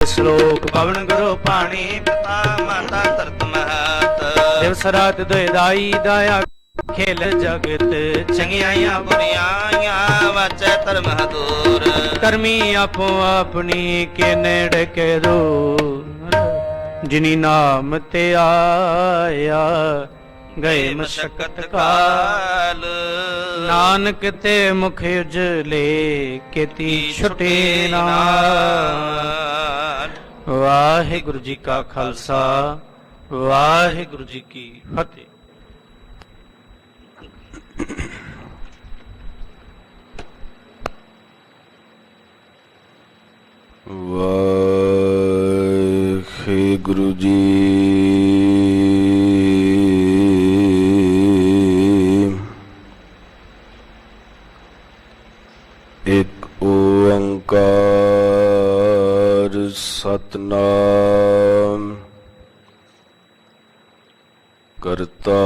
ਸ਼ਲੋਕ ਪਵਨ ਗੁਰੂ ਪਾਣੀ ਪਿਤਾ ਮਾਤਾ ਧਰਤ ਮਹਤ ਦਿਵਸ ਰਾਤ ਦੁਇਦਾਈ ਦਾਇਆ ਖੇਲ ਜਗਤ ਚੰਗਿਆਈਆਂ ਬੁਰੀਆਈਆਂ ਵਾਚੈ ਧਰਮ ਹਦੂਰ ਕਰਮੀ ਆਪੋ ਆਪਣੀ ਕੇ ਨੇੜੇ ਕੇ ਦੂਰ ਜਿਨੀ ਨਾਮ ਤੇ ਆਇਆ ਗਏ ਮਸ਼ਕਤ ਕਾਲ ਨਾਨਕ ਤੇ ਮੁਖ ਉਜਲੇ ਕੀਤੀ ਛੁਟੇ ਨਾਲ। ਵਾਹਿਗੁਰੂ ਜੀ ਕਾ ਖਾਲਸਾ ਵਾਹਿਗੁਰੂ ਜੀ ਕੀ ਫਤਿਹ। ਵਾਹਿਗੁਰੂ ਜੀ ਇੱਕ ਓੰਕਾਰ ਸਤਿਨਾਮ ਕਰਤਾ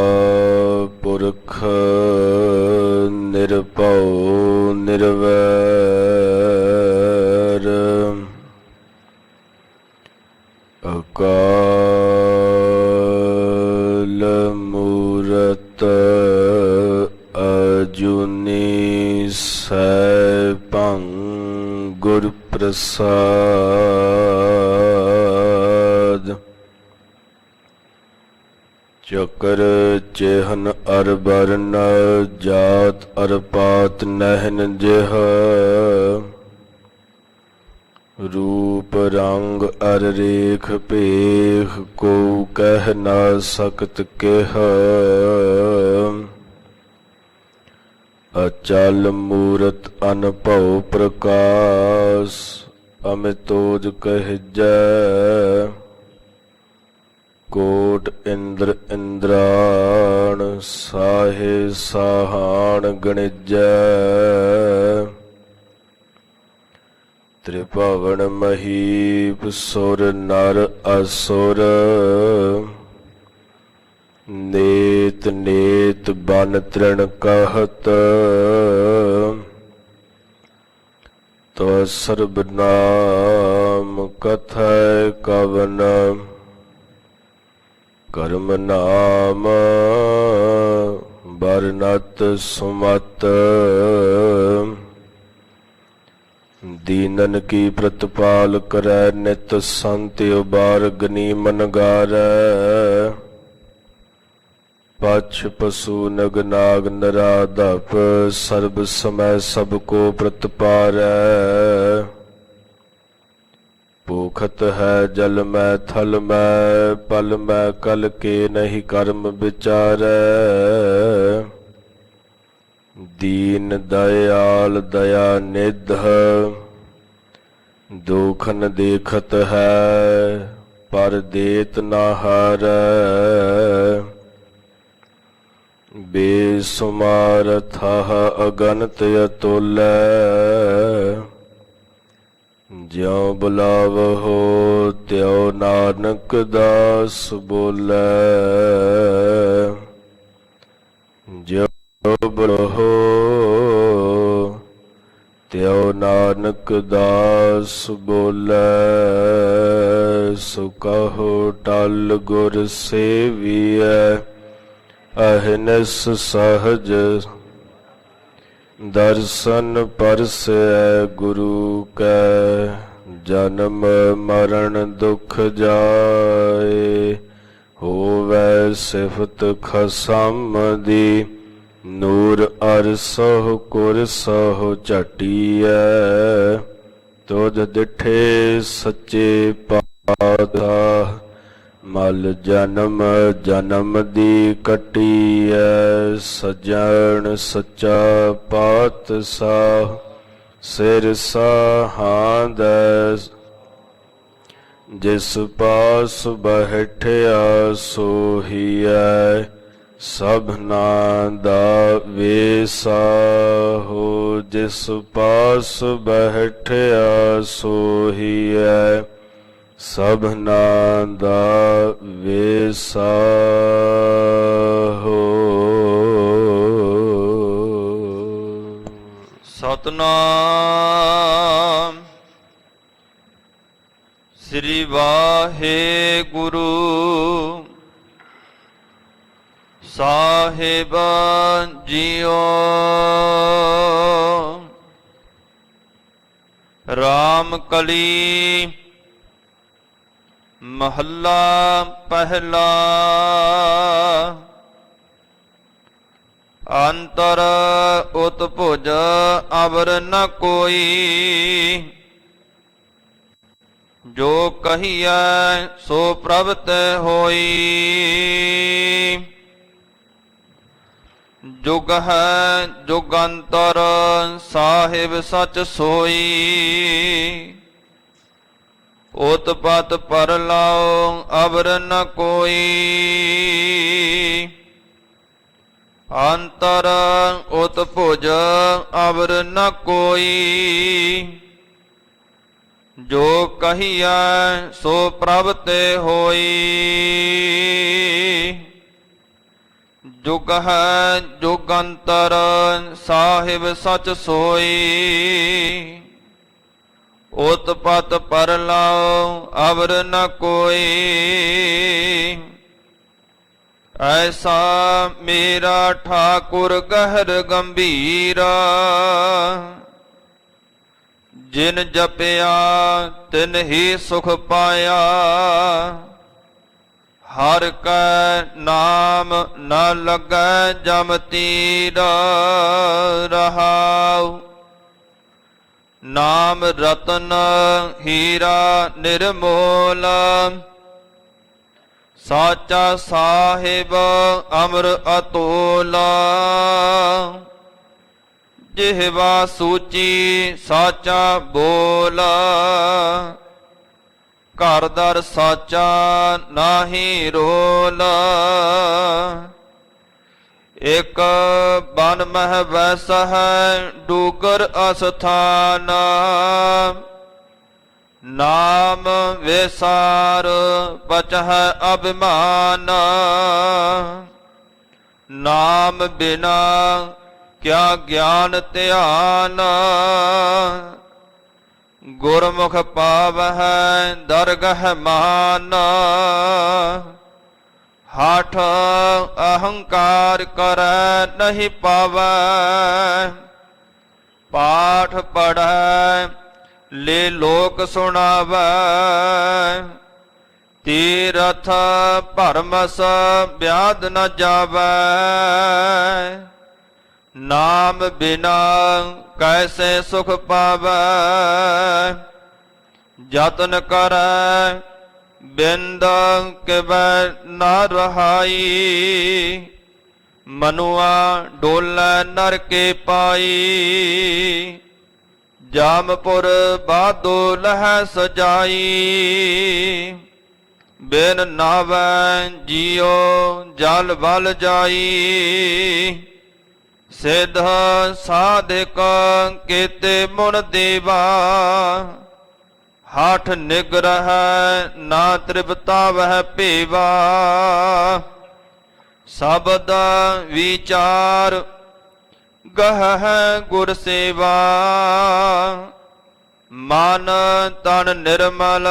ਪੁਰਖ ਨਿਰਭਉ ਨਿਰਵੈਰ ਅਕਾਲ ਮੂਰਤ ਅਜੂਨੀ ਸੈਭੰ ਗੁਰ ਪ੍ਰਸਾਦ ਚਕਰ ਚਿਹਨ ਅਰ ਬਰਨ ਜਾਤ ਅਰ ਪਾਤ ਨਹਿਨ ਜਿਹ ਰੂਪ ਰੰਗ ਅਰ ਰੇਖ ਭੇਖ ਕੋ ਕਹਿ ਨਾ ਸਕਤ ਕਿਹ ਅਚਲ ਮੂਰਤ ਅਨਭਉ ਪ੍ਰਕਾਸ਼ ਅਮਿਤੋਜ ਕਹਿਜੈ ਕੋਟ ਇੰਦਰ ਇੰਦਰਾਣ ਸਾਹੇ ਸਾਹਾਣ ਗਣਿਜੈ ਤ੍ਰਿਭਵਨ ਮਹੀਪ ਸੁਰ ਨਰ ਅਸੁਰ ਨੇਤ ਨੇਤ ਬਨ ਤ੍ਰਿਣ ਕਹਿਤ ਤੋ ਸਰਬ ਨਾਮ ਕਥੈ ਕਵਨ ਕਰਮ ਨਾਮ ਬਰਨਤ ਸੁਮਤ ਦੀਨਨ ਕੀ ਪ੍ਰਤਪਾਲ ਕਰੈ ਨਿਤ ਸੰਤ ਉਬਾਰ ਗਨੀ ਮਨ ਗਾਰੈ ਪਛ ਪਸੂ ਨਗ ਨਾਗ ਨਰਾਧਪ ਸਰਬ ਸਮੈ ਸਭ ਕੋ ਪ੍ਰਤਪਾਰੈ ਭੂਖਤ ਹੈ ਜਲ ਮੈਂ ਥਲ ਮੈਂ ਪਲ ਮੈਂ ਕਲ ਕੇ ਨਹੀਂ ਕਰਮ ਵਿਚਾਰੈ ਦੀਨ ਦਇਆਲ ਦਇਆ ਨਿਧ ਦੁਖਨ ਦੇਖਤ ਹੈ ਪਰ ਦੇਤ ਨਾ ਹਾਰੈ ਬੇਸੁਮਾਰ ਥਾਹ ਅਗਨਤ ਅਤੁਲੈ ਜਿਉ ਬੁਲਾਵਹੁ ਤਿਉ ਨਾਨਕ ਦਾਸ ਬੋਲੇ ਜਿਉ ਬੁਲਾਵਹੁ ਤਿਉ ਨਾਨਕ ਦਾਸ ਬੋਲੇ ਸੋ ਕਹੋ ਟਲ ਗੁਰ ਸੇਵੀਐ ਅਹਨਿਸ ਸਹਜ ਦਰਸ਼ਨ ਪਰਸੈ ਗੁਰੂ ਕੈ ਜਨਮ ਮਰਨ ਦੁਖ ਜਾਏ ਹੋਵੈ ਸਿਫਤ ਖਸਮ ਦੀ ਨੂਰ ਅਰ ਸਹੁ ਕੁਰ ਸਹੁ ਝਟੀਐ ਤੁਧ ਡਿਠੇ ਸੱਚੇ ਪਾਤਸ਼ਾਹ ਮਲ ਜਨਮ ਜਨਮ ਦੀ ਕੱਟੀਐ ਸਜਣ ਸੱਚਾ ਪਾਤਸ਼ਾਹ ਸਿਰ ਸਾਹਾਂਦੈ ਜਿਸ ਪਾਸ ਬੈਠਿਆ ਸੋਹੀਐ ਸਭਨਾ ਦਾ ਵੇਸਾ ਹੋ ਜਿਸ ਪਾਸ ਬੈਠਿਆ ਸੋਹੀਐ ਸਭਨਾ ਦਾ ਵੇਸਾ ਹੋ। ਸਤਨਾਮ ਸ੍ਰੀ ਵਾਹਿਗੁਰੂ ਸਾਹਿਬ ਜੀਓ। ਰਾਮ ਕਲੀ ਮਹੱਲਾ ਪਹਿਲਾ। ਅੰਤਰ ਉਤਭੁਜ ਅਵਰ ਨ ਕੋਈ, ਜੋ ਕਹੀਐ ਸੋ ਪ੍ਰਭ ਤੈ ਹੋਈ। ਜੁਗ ਹੈ ਜੁਗੰਤਰ ਸਾਹਿਬ ਸਚ ਸੋਈ, ਉਤਪਤ ਪਰਲਾਉ ਅਵਰ ਨ ਕੋਈ। ਅੰਤਰ ਉਤਭੁਜ ਅਵਰ ਨ ਕੋਈ, ਜੋ ਕਹੀਐ ਸੋ ਪ੍ਰਭ ਤੇ ਹੋਈ। ਜੁਗ ਹੈ ਜੁਗੰਤਰ ਸਾਹਿਬ ਸਚ ਸੋਈ, ਉਤਪਤ ਪਰਲਾਉ ਅਵਰ ਨ ਕੋਈ। ਐਸਾ ਮੇਰਾ ਠਾਕੁਰ ਗਹਿਰ ਗੰਭੀਰਾ, ਜਿਨ ਜਪਿਆ ਤਿਨ ਹੀ ਸੁਖ ਪਾਇਆ। ਹਰ ਕੈ ਨਾਮ ਨ ਲੱਗੈ ਜਮ ਤੀਰਾ, ਰਹਾਉ ਨਾਮ ਰਤਨ ਹੀਰਾ ਨਿਰਮੋਲ। ਸਾਚਾ ਸਾਹਿਬ ਅਮਰ ਅਤੋਲਾ, ਜਿਹਵਾ ਸੂਚੀ ਸਾਚਾ ਬੋਲਾ। ਘਰ ਦਰ ਸਾਚਾ ਨਾਹੀ ਰੋਲਾ, ਇਕ ਬਨ ਮਹਿ ਵੈਸ ਹੈ ਡੂਗਰ ਅਸਥਾਨ। ਨਾਮ ਵਿਸਾਰ ਬਚਹਿ ਅਭਿਮਾਨ, ਨਾਮ ਬਿਨਾ ਕਿਆ ਗਿਆਨ ਧਿਆਨ। ਗੁਰਮੁਖ ਪਾਵਹਿ ਦਰਗਹਿ ਮਾਨ, ਹਠ ਅਹੰਕਾਰ ਕਰੈ ਨਹੀਂ ਪਾਵੈ। ਪਾਠ ਪੜ੍ਹੈ ਲੈ ਲੋਕ ਸੁਣਾਵੈ, ਤੀਰਥ ਭਰਮਸ ਵਿਆਦ ਨ ਜਾਵੈ। ਨਾਮ ਬਿਨਾ ਕੈਸੇ ਸੁਖ ਪਾਵੈ, ਜਤਨ ਕਰੈ ਬਿੰਦ ਕਿਵੈ ਨ ਰਹਾਈ। ਮਨੁਆ ਡੋਲੈ ਨਰਕੇ ਪਾਈ, ਜਾਮਪੁਰ ਬਾਧੋ ਲਹੈ ਸਜਾਈ। ਬਿਨ ਨਾਵੈ ਜੀਉ ਜਲ ਵਲ ਜਾਈ, ਸਿੱਧ ਸਾਧਕ ਕੀਤੇ ਮੁਨ ਦੇਵਾ। ਹਠ ਨਿਗਰਹਿ ਨਾ ਤ੍ਰਿਪਤਾ ਵਹਿ ਭੇਵਾ, ਸ਼ਬਦ ਵਿਚਾਰ ਗਹਿ ਗੁਰ ਸੇਵਾ। ਮਨ ਤਨ ਨਿਰਮਲ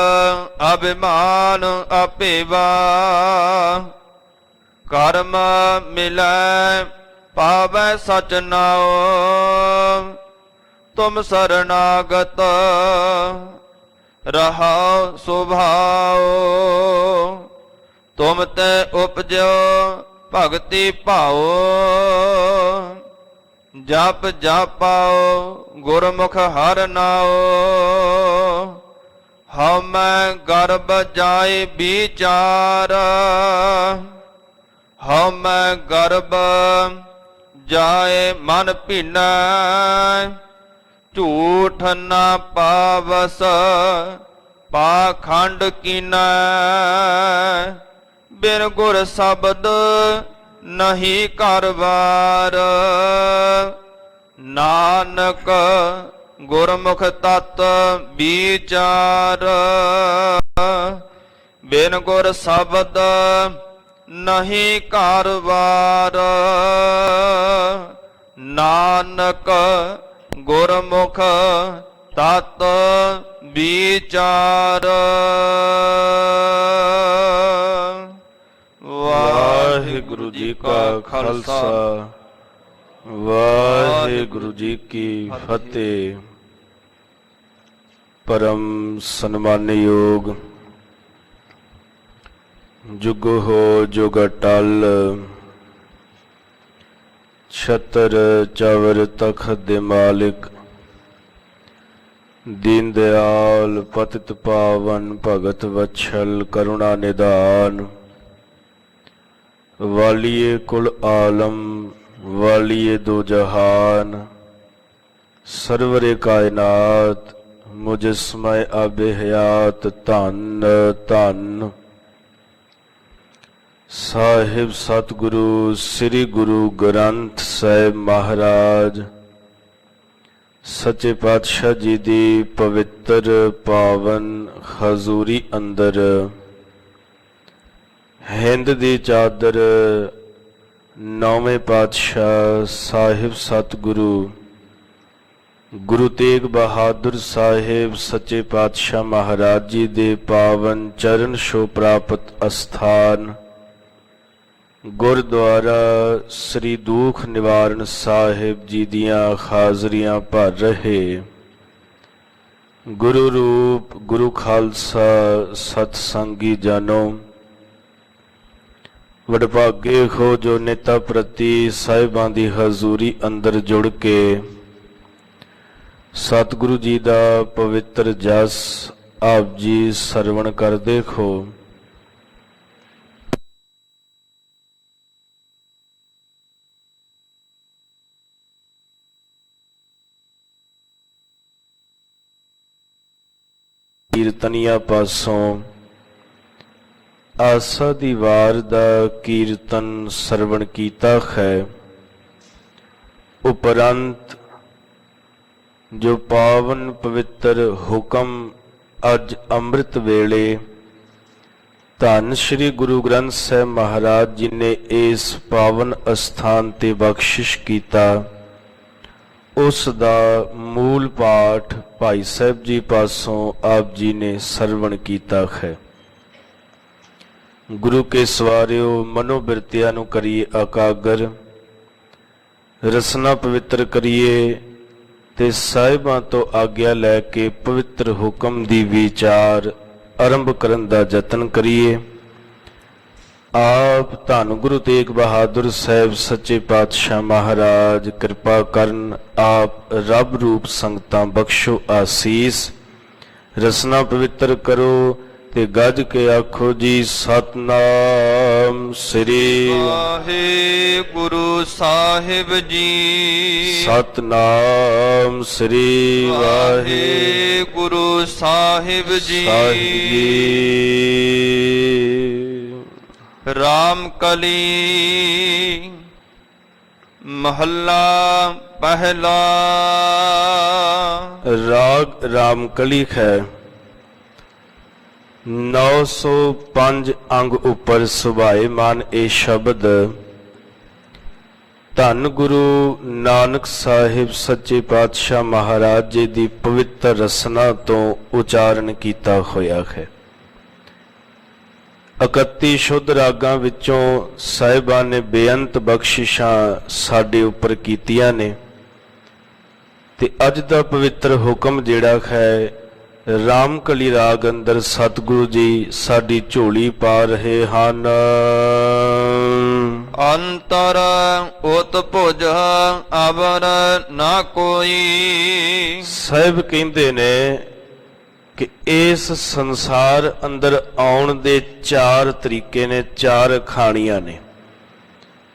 ਅਭਿਮਾਨ ਅਭੇਵਾ, ਕਰਮ ਮਿਲੈ ਪਾਵੈ ਸਚ ਨਾਉ। ਤੁਮ ਸਰਨਾਗਤ ਰਹਾਉ ਸੁਭਾਉ, ਤੁਮ ਤੇ ਉਪਜਿਓ ਭਗਤੀ ਭਾਉ। ਜਪ ਜਾਪਾਉ ਗੁਰਮੁਖ ਹਰਿ ਨਾਉ, ਹਉਮੈ ਗਰਭ ਜਾਏ ਵਿਚਾਰ। ਹਉਮੈ ਗਰਭ ਜਾਏ ਮਨ ਭੀਨਾ, ਝੂਠ ਨਾ ਪਾਵਸ ਪਾਖੰਡ ਕੀਨਾ। ਬਿਨ ਗੁਰ ਸ਼ਬਦ ਨਹੀਂ ਘਰਵਾਰ, ਨਾਨਕ ਗੁਰਮੁਖ ਤਤ ਵਿਚਾਰ। ਬਿਨ ਗੁਰ ਸ਼ਬਦ ਨਹੀਂ ਘਰਵਾਰ, ਨਾਨਕ ਗੁਰਮੁਖ ਤਤ ਵਿਚਾਰ। ਵਾਹਿਗੁਰੂ ਜੀ ਕਾ ਖਾਲਸਾ ਵਾਹਿਗੁਰੂ ਜੀ ਕੀ ਫਤਿਹ। ਪਰਮ ਸਨਮਾਨਯੋਗ ਜੁਗ ਹੋ ਜੁਗ ਅਟਲ, ਛਤਰ ਚਵਰ ਤਖਤ ਦੇ ਮਾਲਿਕ, ਦੀਨ ਦਿਆਲ ਪਤਿਤ ਪਾਵਨ ਭਗਤ ਵਛਲ ਕਰੁਣਾ ਨਿਧਾਨ, ਵਾਲੀਏ ਕੁਲ ਆਲਮ ਵਾਲੀਏ ਦੋ ਜਹਾਨ, ਸਰਵਰੇ ਕਾਇਨਾਤ ਮੁਜਸਮੈ ਆਬੇ ਹਯਾਤ। ਧੰਨ ਧੰਨ ਸਾਹਿਬ ਸਤਿਗੁਰੂ ਸ੍ਰੀ ਗੁਰੂ ਗ੍ਰੰਥ ਸਾਹਿਬ ਮਹਾਰਾਜ ਸੱਚੇ ਪਾਤਸ਼ਾਹ ਜੀ ਦੀ ਪਵਿੱਤਰ ਪਾਵਨ ਹਜ਼ੂਰੀ ਅੰਦਰ ਹਿੰਦ ਦੀ ਚਾਦਰ ਨੌਵੇਂ ਪਾਤਸ਼ਾਹ ਸਾਹਿਬ ਸਤਿਗੁਰੂ ਗੁਰੂ ਤੇਗ ਬਹਾਦਰ ਸਾਹਿਬ ਸੱਚੇ ਪਾਤਸ਼ਾਹ ਮਹਾਰਾਜ ਜੀ ਦੇ ਪਾਵਨ ਚਰਨ ਛੋਹ ਪ੍ਰਾਪਤ ਅਸਥਾਨ ਗੁਰਦੁਆਰਾ ਸ੍ਰੀ ਦੂਖ ਨਿਵਾਰਨ ਸਾਹਿਬ ਜੀ ਦੀਆਂ ਹਾਜ਼ਰੀਆਂ ਭਰ ਰਹੇ ਗੁਰੂ ਰੂਪ ਗੁਰੂ ਖਾਲਸਾ ਸਤ ਸੰਗੀ ਜਨੋ, ਵਡਭਾਗੇ ਹੋ ਜੋ ਨਿਤਾ ਪ੍ਰਤੀ ਸਾਹਿਬਾਂ ਦੀ ਹਜ਼ੂਰੀ ਅੰਦਰ ਜੁੜ ਕੇ ਸਤਿਗੁਰੂ ਜੀ ਦਾ ਪਵਿੱਤਰ ਜਸ ਆਪ ਜੀ ਸਰਵਣ ਕਰਦੇ ਹੋ। ਕੀਰਤਨੀਆ ਪਾਸੋਂ ਆਸਾ ਦੀ ਵਾਰ ਦਾ ਕੀਰਤਨ ਸਰਵਣ ਕੀਤਾ ਹੈ। ਉਪਰੰਤ ਜੋ ਪਾਵਨ ਪਵਿੱਤਰ ਹੁਕਮ ਅੱਜ ਅੰਮ੍ਰਿਤ ਵੇਲੇ ਧੰਨ ਸ੍ਰੀ ਗੁਰੂ ਗ੍ਰੰਥ ਸਾਹਿਬ ਮਹਾਰਾਜ ਜੀ ਨੇ ਇਸ ਪਾਵਨ ਅਸਥਾਨ ਤੇ ਬਖਸ਼ਿਸ਼ ਕੀਤਾ, ਉਸ ਦਾ ਮੂਲ ਪਾਠ ਭਾਈ ਸਾਹਿਬ ਜੀ ਪਾਸੋਂ ਆਪ ਜੀ ਨੇ ਸਰਵਣ ਕੀਤਾ ਹੈ। ਗੁਰੂ ਕੇ ਸਵਾਰਿਓ ਮਨੋ ਬਿਰਤਿਆਂ ਨੂੰ ਕਰੀਏ ਆਕਾਗਰ, ਰਸਨਾ ਪਵਿੱਤਰ ਕਰੀਏ ਤੇ ਸਾਹਿਬਾਂ ਤੋਂ ਆਗਿਆ ਲੈ ਕੇ ਪਵਿੱਤਰ ਹੁਕਮ ਦੀ ਵਿਚਾਰ ਆਰੰਭ ਕਰਨ ਦਾ ਯਤਨ ਕਰੀਏ। ਆਪ ਧੰਨ ਗੁਰੂ ਤੇਗ ਬਹਾਦਰ ਸਾਹਿਬ ਸੱਚੇ ਪਾਤਸ਼ਾਹ ਮਹਾਰਾਜ ਕਿਰਪਾ ਕਰਨ, ਆਪ ਰੱਬ ਰੂਪ ਸੰਗਤਾਂ ਬਖਸ਼ੋ ਆਸੀਸ। ਰਸਨਾ ਪਵਿੱਤਰ ਕਰੋ ਤੇ ਗੱਜ ਕੇ ਆਖੋ ਜੀ ਸਤਨਾਮ ਸ੍ਰੀ ਵਾਹਿਗੁਰੂ ਸਾਹਿਬ ਜੀ। ਸਤਨਾਮ ਸ੍ਰੀ ਵਾਹਿਗੁਰੂ ਸਾਹਿਬ ਜੀ। ਰਾਮ ਕਲੀ ਮਹੱਲਾ ਪਹਿਲਾ। ਰਾਗ ਰਾਮ ਕਲੀ ਹੈ। 905 ਅੰਗ ਉੱਪਰ ਸੁਭਾਏਮਾਨ ਇਹ ਸ਼ਬਦ ਧੰਨ ਗੁਰੂ ਨਾਨਕ ਸਾਹਿਬ ਸੱਚੇ ਪਾਤਸ਼ਾਹ ਮਹਾਰਾਜ ਜੀ ਦੀ ਪਵਿੱਤਰ ਰਸਨਾ ਤੋਂ ਉਚਾਰਨ ਕੀਤਾ ਹੋਇਆ ਹੈ। 31 ਸ਼ੁੱਧ ਰਾਗਾਂ ਵਿੱਚੋਂ ਸਾਹਿਬਾਨ ਨੇ ਬੇਅੰਤ ਬਖਸ਼ਿਸ਼ਾਂ ਸਾਡੇ ਉੱਪਰ ਕੀਤੀਆਂ ਨੇ ਤੇ ਅੱਜ ਦਾ ਪਵਿੱਤਰ ਹੁਕਮ ਜਿਹੜਾ ਹੈ ਰਾਮਕਲੀ ਰਾਗ ਅੰਦਰ ਸਤਿਗੁਰੂ ਜੀ ਸਾਡੀ ਝੋਲੀ ਪਾ ਰਹੇ ਹਨ। ਅੰਤਰ ਉਤ ਭੁਜ ਅਵਰ ਨਾ ਕੋਈ। ਸਾਹਿਬ ਕਹਿੰਦੇ ਨੇ ਕਿ ਇਸ ਸੰਸਾਰ ਅੰਦਰ ਆਉਣ ਦੇ 4 ਤਰੀਕੇ ਨੇ, 4 ਖਾਣੀਆਂ ਨੇ,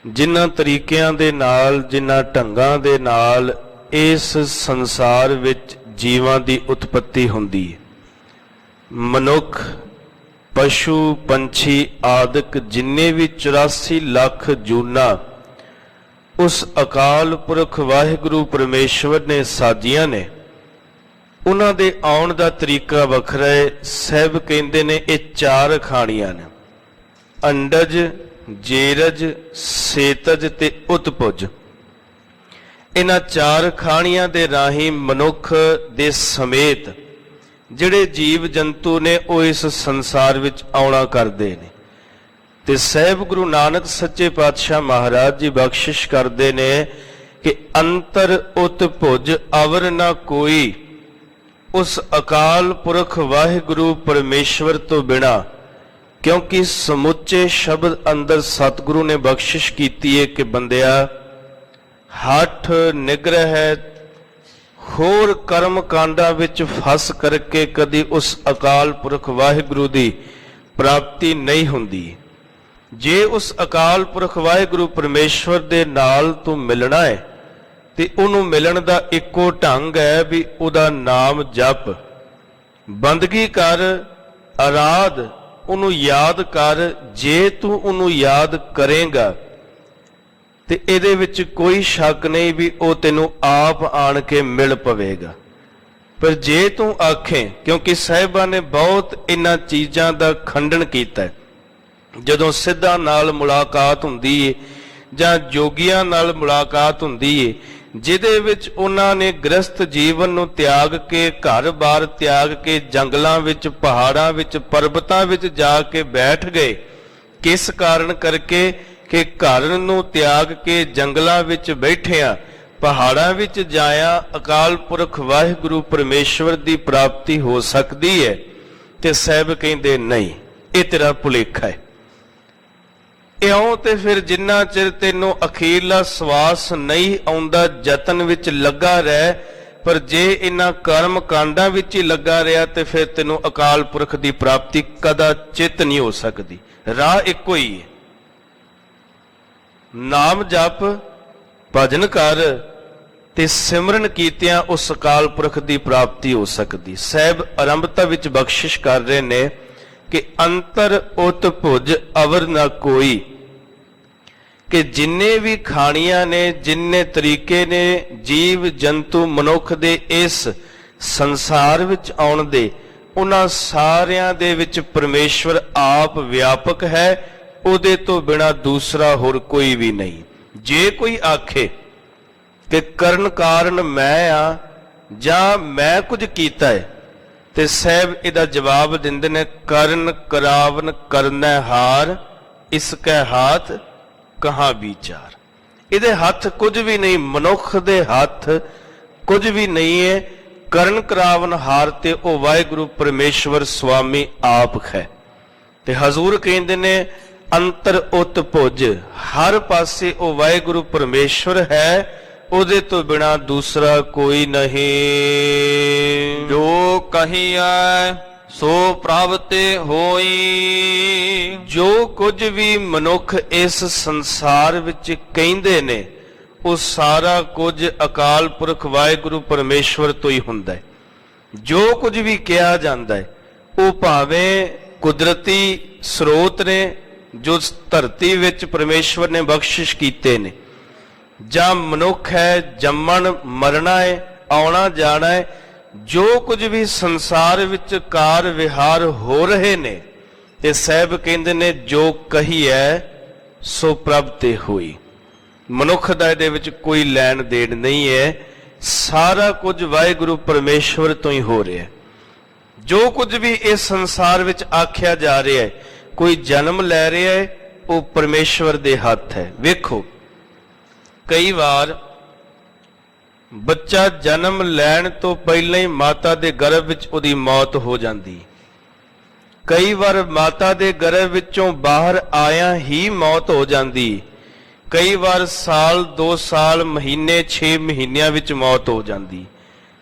ਜਿਨ੍ਹਾਂ ਤਰੀਕਿਆਂ ਦੇ ਨਾਲ, ਜਿਨ੍ਹਾਂ ਢੰਗਾਂ ਦੇ ਨਾਲ ਇਸ ਸੰਸਾਰ ਵਿੱਚ ਜੀਵਾਂ ਦੀ ਉਤਪਤੀ ਹੁੰਦੀ ਹੈ। ਮਨੁੱਖ, ਪਸ਼ੂ, ਪੰਛੀ ਆਦਿਕ ਜਿੰਨੇ ਵੀ 84 ਲੱਖ ਜੂਨਾਂ ਉਸ ਅਕਾਲ ਪੁਰਖ ਵਾਹਿਗੁਰੂ ਪਰਮੇਸ਼ਵਰ ਨੇ ਸਾਜੀਆਂ ਨੇ, ਉਹਨਾਂ ਦੇ ਆਉਣ ਦਾ ਤਰੀਕਾ ਵੱਖਰਾ ਹੈ। ਸਾਹਿਬ ਕਹਿੰਦੇ ਨੇ ਇਹ 4 ਖਾਣੀਆਂ ਨੇ, ਅੰਡਜ, ਜੇਰਜ, ਸੇਤਜ ਤੇ ਉਤਪੁਜ। ਇਹਨਾਂ ਚਾਰ ਖਾਣੀਆਂ ਦੇ ਰਾਹੀਂ ਮਨੁੱਖ ਦੇ ਸਮੇਤ ਜਿਹੜੇ ਜੀਵ ਜੰਤੂ ਨੇ ਉਹ ਇਸ ਸੰਸਾਰ ਵਿੱਚ ਆਉਣਾ ਕਰਦੇ ਨੇ। ਤੇ ਸਹਿਬ ਗੁਰੂ ਨਾਨਕ ਸੱਚੇ ਪਾਤਸ਼ਾਹ ਮਹਾਰਾਜ ਜੀ ਬਖਸ਼ਿਸ਼ ਕਰਦੇ ਨੇ ਕਿ ਅੰਤਰ ਉਤ ਭੁਜ ਅਵਰ ਨਾ ਕੋਈ, ਉਸ ਅਕਾਲ ਪੁਰਖ ਵਾਹਿਗੁਰੂ ਪਰਮੇਸ਼ਵਰ ਤੋਂ ਬਿਨਾ, ਕਿਉਂਕਿ ਸਮੁੱਚੇ ਸ਼ਬਦ ਅੰਦਰ ਸਤਿਗੁਰੂ ਨੇ ਬਖਸ਼ਿਸ਼ ਕੀਤੀ ਹੈ ਕਿ ਬੰਦਿਆ ਹੱਠ ਨਿਗ੍ਰਹਿ ਹੋਰ ਕਰਮ ਕਾਂਡਾਂ ਵਿੱਚ ਫਸ ਕਰਕੇ ਕਦੀ ਉਸ ਅਕਾਲ ਪੁਰਖ ਵਾਹਿਗੁਰੂ ਦੀ ਪ੍ਰਾਪਤੀ ਨਹੀਂ ਹੁੰਦੀ। ਜੇ ਉਸ ਅਕਾਲ ਪੁਰਖ ਵਾਹਿਗੁਰੂ ਪਰਮੇਸ਼ਵਰ ਦੇ ਨਾਲ ਤੂੰ ਮਿਲਣਾ ਹੈ ਤੇ ਉਹਨੂੰ ਮਿਲਣ ਦਾ ਇੱਕੋ ਢੰਗ ਹੈ ਵੀ ਉਹਦਾ ਨਾਮ ਜਪ, ਬੰਦਗੀ ਕਰ, ਆਰਾਧ, ਉਹਨੂੰ ਯਾਦ ਕਰ। ਜੇ ਤੂੰ ਉਹਨੂੰ ਯਾਦ ਕਰੇਗਾ ਤੇ ਇਹਦੇ ਵਿੱਚ ਕੋਈ ਸ਼ੱਕ ਨਹੀਂ ਵੀ ਉਹ ਤੈਨੂੰ ਆਪ ਆਣ ਕੇ ਮਿਲ ਪਵੇਗਾ। ਪਰ ਜੇ ਤੂੰ ਆਖੇ, ਕਿਉਂਕਿ ਸਾਹਿਬਾਂ ਨੇ ਬਹੁਤ ਇਹਨਾਂ ਚੀਜ਼ਾਂ ਦਾ ਖੰਡਨ ਕੀਤਾ ਹੈ, ਜਦੋਂ ਸਿੱਧਾਂ ਨਾਲ ਮੁਲਾਕਾਤ ਹੁੰਦੀ ਏ ਜਾਂ ਜੋਗੀਆਂ ਨਾਲ ਮੁਲਾਕਾਤ ਹੁੰਦੀ ਏ, ਜਿਹਦੇ ਵਿੱਚ ਉਹਨਾਂ ਨੇ ਗ੍ਰਸਥ ਜੀਵਨ ਨੂੰ ਤਿਆਗ ਕੇ, ਘਰ-ਬਾਰ ਤਿਆਗ ਕੇ ਜੰਗਲਾਂ ਵਿੱਚ, ਪਹਾੜਾਂ ਵਿੱਚ, ਪਰਬਤਾਂ ਵਿੱਚ ਜਾ ਕੇ ਬੈਠ ਗਏ। ਕਿਸ ਕਾਰਨ ਕਰਕੇ ਕਿ ਘਰ ਨੂੰ ਤਿਆਗ ਕੇ ਜੰਗਲਾਂ ਵਿੱਚ ਬੈਠਿਆਂ, ਪਹਾੜਾਂ ਵਿੱਚ ਜਾਇਆ ਅਕਾਲ ਪੁਰਖ ਵਾਹਿਗੁਰੂ ਪਰਮੇਸ਼ਵਰ ਦੀ ਪ੍ਰਾਪਤੀ ਹੋ ਸਕਦੀ ਹੈ। ਤੇ ਸਾਹਿਬ ਕਹਿੰਦੇ ਨਹੀਂ, ਇਹ ਤੇਰਾ ਭੁਲੇਖਾ ਹੈ। ਇਉਂ ਤੇ ਫਿਰ ਜਿੰਨਾ ਚਿਰ ਤੈਨੂੰ ਅਖੀਰਲਾ ਸਵਾਸ ਨਹੀਂ ਆਉਂਦਾ ਯਤਨ ਵਿੱਚ ਲੱਗਾ ਰਹਿ, ਪਰ ਜੇ ਇਹਨਾਂ ਕਰਮ ਕਾਂਡਾਂ ਵਿੱਚ ਹੀ ਲੱਗਾ ਰਿਹਾ ਤੇ ਫਿਰ ਤੈਨੂੰ ਅਕਾਲ ਪੁਰਖ ਦੀ ਪ੍ਰਾਪਤੀ ਕਦਾ ਚਿਤ ਨਹੀਂ ਹੋ ਸਕਦੀ। ਰਾਹ ਇੱਕੋ ਹੀ ਹੈ, ਨਾਮ ਜਪ, ਭਜਨ ਕਰ ਤੇ ਸਿਮਰਨ ਕੀਤਿਆਂ ਉਸ ਅਕਾਲ ਪੁਰਖ ਦੀ ਪ੍ਰਾਪਤੀ ਹੋ ਸਕਦੀ। ਸਾਹਿਬ ਆਰੰਭਤਾ ਵਿੱਚ ਬਖਸ਼ਿਸ਼ ਕਰ ਰਹੇ ਨੇ ਕਿ ਅੰਤਰ ਉਤ ਭੁਜ ਅਵਰ ਨਾ ਕੋਈ, ਕਿ ਜਿੰਨੇ ਵੀ ਖਾਣੀਆਂ ਨੇ, ਜਿੰਨੇ ਤਰੀਕੇ ਨੇ ਜੀਵ ਜੰਤੂ ਮਨੁੱਖ ਦੇ ਇਸ ਸੰਸਾਰ ਵਿੱਚ ਆਉਣ ਦੇ, ਉਹਨਾਂ ਸਾਰਿਆਂ ਦੇ ਵਿੱਚ ਪਰਮੇਸ਼ਵਰ ਆਪ ਵਿਆਪਕ ਹੈ। ਉਹਦੇ ਤੋਂ ਬਿਨਾ ਦੂਸਰਾ ਹੋਰ ਕੋਈ ਵੀ ਨਹੀਂ। ਜੇ ਕੋਈ ਆਖੇ ਕਿ ਕਰਨ ਕਾਰਨ ਮੈਂ ਆ ਜਾਂ ਮੈਂ ਕੁਝ ਕੀਤਾ ਹੈ, ਤੇ ਸਾਹਿਬ ਇਹਦਾ ਜਵਾਬ ਦਿੰਦੇ ਨੇ, ਕਰਨ ਕਰਾਵਨ ਕਰਨਾ ਹਾਰ, ਇਸ ਕੈ ਹਾਥ ਕਹਾਂ ਵਿਚਾਰ। ਇਹਦੇ ਹੱਥ ਕੁਝ ਵੀ ਨਹੀਂ, ਮਨੁੱਖ ਦੇ ਹੱਥ ਕੁਝ ਵੀ ਨਹੀਂ ਹੈ। ਕਰਨ ਕਰਾਵਨ ਹਾਰ ਤੇ ਉਹ ਵਾਹਿਗੁਰੂ ਪਰਮੇਸ਼ਵਰ ਸੁਆਮੀ ਆਪ ਹੈ। ਤੇ ਹਜ਼ੂਰ ਕਹਿੰਦੇ ਨੇ ਅੰਤਰ ਉਤ ਭੁਜ, ਹਰ ਪਾਸੇ ਉਹ ਵਾਹਿਗੁਰੂ ਪਰਮੇਸ਼ਵਰ ਹੈ, ਉਹਦੇ ਤੋਂ ਬਿਨਾ ਦੂਸਰਾ ਕੋਈ ਨਹੀਂ। ਜੋ ਕਹੀਐ ਸੋ ਪ੍ਰਭ ਤੇ ਹੋਈ, ਜੋ ਕੁਝ ਵੀ ਮਨੁੱਖ ਇਸ ਸੰਸਾਰ ਵਿੱਚ ਕਹਿੰਦੇ ਨੇ ਉਹ ਸਾਰਾ ਕੁਝ ਅਕਾਲ ਪੁਰਖ ਵਾਹਿਗੁਰੂ ਪਰਮੇਸ਼ਵਰ ਤੋਂ ਹੀ ਹੁੰਦਾ ਹੈ। ਜੋ ਕੁਝ ਵੀ ਕਿਹਾ ਜਾਂਦਾ ਹੈ ਉਹ ਭਾਵੇਂ ਕੁਦਰਤੀ ਸਰੋਤ ਨੇ ਜੋ ਧਰਤੀ ਵਿੱਚ ਪਰਮੇਸ਼ਵਰ ਨੇ ਬਖਸ਼ਿਸ਼ ਕੀਤੇ ਨੇ, ਜਾਂ ਮਨੁੱਖ ਹੈ, ਜੰਮਣ ਮਰਨਾ ਹੈ, ਆਉਣਾ ਜਾਣਾ ਹੈ, ਜੋ ਕੁਝ ਵੀ ਸੰਸਾਰ ਵਿੱਚ ਕਾਰ ਵਿਹਾਰ ਹੋ ਰਹੇ ਨੇ, ਤੇ ਸਾਹਿਬ ਕਹਿੰਦੇ ਨੇ ਜੋ ਕਹੀ ਹੈ ਸੋ ਪ੍ਰਭ ਤੇ ਹੋਈ। ਮਨੁੱਖ ਦਾ ਇਹਦੇ ਵਿੱਚ ਕੋਈ ਲੈਣ ਦੇਣ ਨਹੀਂ ਹੈ, ਸਾਰਾ ਕੁਝ ਵਾਹਿਗੁਰੂ ਪਰਮੇਸ਼ਵਰ ਤੋਂ ਹੀ ਹੋ ਰਿਹਾ ਹੈ। ਜੋ ਕੁਝ ਵੀ ਇਸ ਸੰਸਾਰ ਵਿੱਚ ਆਖਿਆ ਜਾ ਰਿਹਾ ਹੈ, ਕੋਈ ਜਨਮ ਲੈ ਰਿਹਾ ਹੈ, ਉਹ ਪਰਮੇਸ਼ਵਰ ਦੇ ਹੱਥ ਹੈ। ਵੇਖੋ, ਕਈ ਵਾਰ ਬੱਚਾ ਜਨਮ ਲੈਣ ਤੋਂ ਪਹਿਲਾਂ ਹੀ ਮਾਤਾ ਦੇ ਗਰਭ ਵਿੱਚ ਉਹਦੀ ਮੌਤ ਹੋ ਜਾਂਦੀ। ਕਈ ਵਾਰ ਮਾਤਾ ਦੇ ਗਰਭ ਵਿੱਚੋਂ ਬਾਹਰ ਆਇਆ ਹੀ ਮੌਤ ਹੋ ਜਾਂਦੀ। ਕਈ ਵਾਰ ਸਾਲ 2 ਸਾਲ ਮਹੀਨੇ 6 ਮਹੀਨਿਆਂ ਵਿੱਚ ਮੌਤ ਹੋ ਜਾਂਦੀ।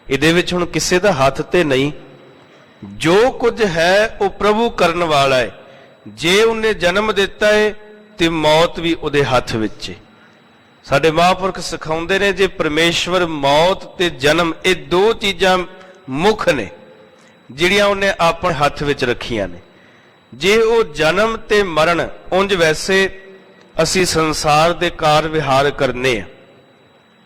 ਇਹਦੇ ਵਿੱਚ ਹੁਣ ਕਿਸੇ ਦਾ ਹੱਥ ਤੇ ਨਹੀਂ। ਜੋ ਕੁਝ ਹੈ ਉਹ ਪ੍ਰਭੂ ਕਰਨ ਵਾਲਾ ਹੈ। ਜੇ ਉਹਨੇ ਜਨਮ ਦਿੱਤਾ ਹੈ ਤੇ ਮੌਤ ਵੀ ਉਹਦੇ ਹੱਥ ਵਿੱਚ ਹੈ। ਸਾਡੇ ਮਹਾਂਪੁਰਖ ਸਿਖਾਉਂਦੇ ਨੇ ਜੇ ਪਰਮੇਸ਼ਵਰ ਮੌਤ ਤੇ ਜਨਮ ਇਹ ਦੋ ਚੀਜ਼ਾਂ ਮੁੱਖ ਨੇ ਜਿਹੜੀਆਂ ਉਹਨੇ ਆਪਣੇ ਹੱਥ ਵਿੱਚ ਰੱਖੀਆਂ ਨੇ। ਜੇ ਉਹ ਜਨਮ ਤੇ ਮਰਨ, ਉਂਝ ਵੈਸੇ ਅਸੀਂ ਸੰਸਾਰ ਦੇ ਕਾਰ ਵਿਹਾਰ ਕਰਨੇ ਆ।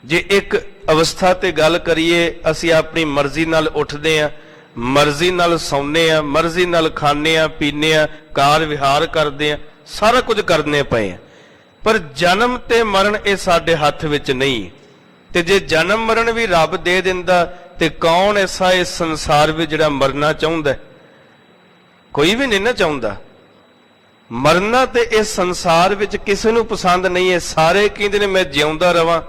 ਜੇ ਇੱਕ ਅਵਸਥਾ ਤੇ ਗੱਲ ਕਰੀਏ, ਅਸੀਂ ਆਪਣੀ ਮਰਜ਼ੀ ਨਾਲ ਉੱਠਦੇ ਆ, ਮਰਜ਼ੀ ਨਾਲ ਸੌਂਦੇ ਆ, ਮਰਜ਼ੀ ਨਾਲ ਖਾਂਦੇ ਆ, ਪੀਂਦੇ ਆ, ਕਾਰ ਵਿਹਾਰ ਕਰਦੇ ਆ, ਸਾਰਾ ਕੁਝ ਕਰਨੇ ਪਏ ਆ। ਪਰ ਜਨਮ ਤੇ ਮਰਨ ਇਹ ਸਾਡੇ ਹੱਥ ਵਿੱਚ ਨਹੀਂ। ਤੇ ਜੇ ਜਨਮ ਮਰਨ ਵੀ ਰੱਬ ਦੇ ਦਿੰਦਾ ਤੇ ਕੌਣ ਐਸਾ ਇਸ ਸੰਸਾਰ ਵਿੱਚ ਜਿਹੜਾ ਮਰਨਾ ਚਾਹੁੰਦਾ? ਕੋਈ ਵੀ ਨਹੀਂ ਨਾ ਚਾਹੁੰਦਾ। ਮਰਨਾ ਤੇ ਇਸ ਸੰਸਾਰ ਵਿੱਚ ਕਿਸੇ ਨੂੰ ਪਸੰਦ ਨਹੀਂ ਹੈ। ਸਾਰੇ ਕਹਿੰਦੇ ਨੇ ਮੈਂ ਜਿਉਂਦਾ ਰਵਾਂ,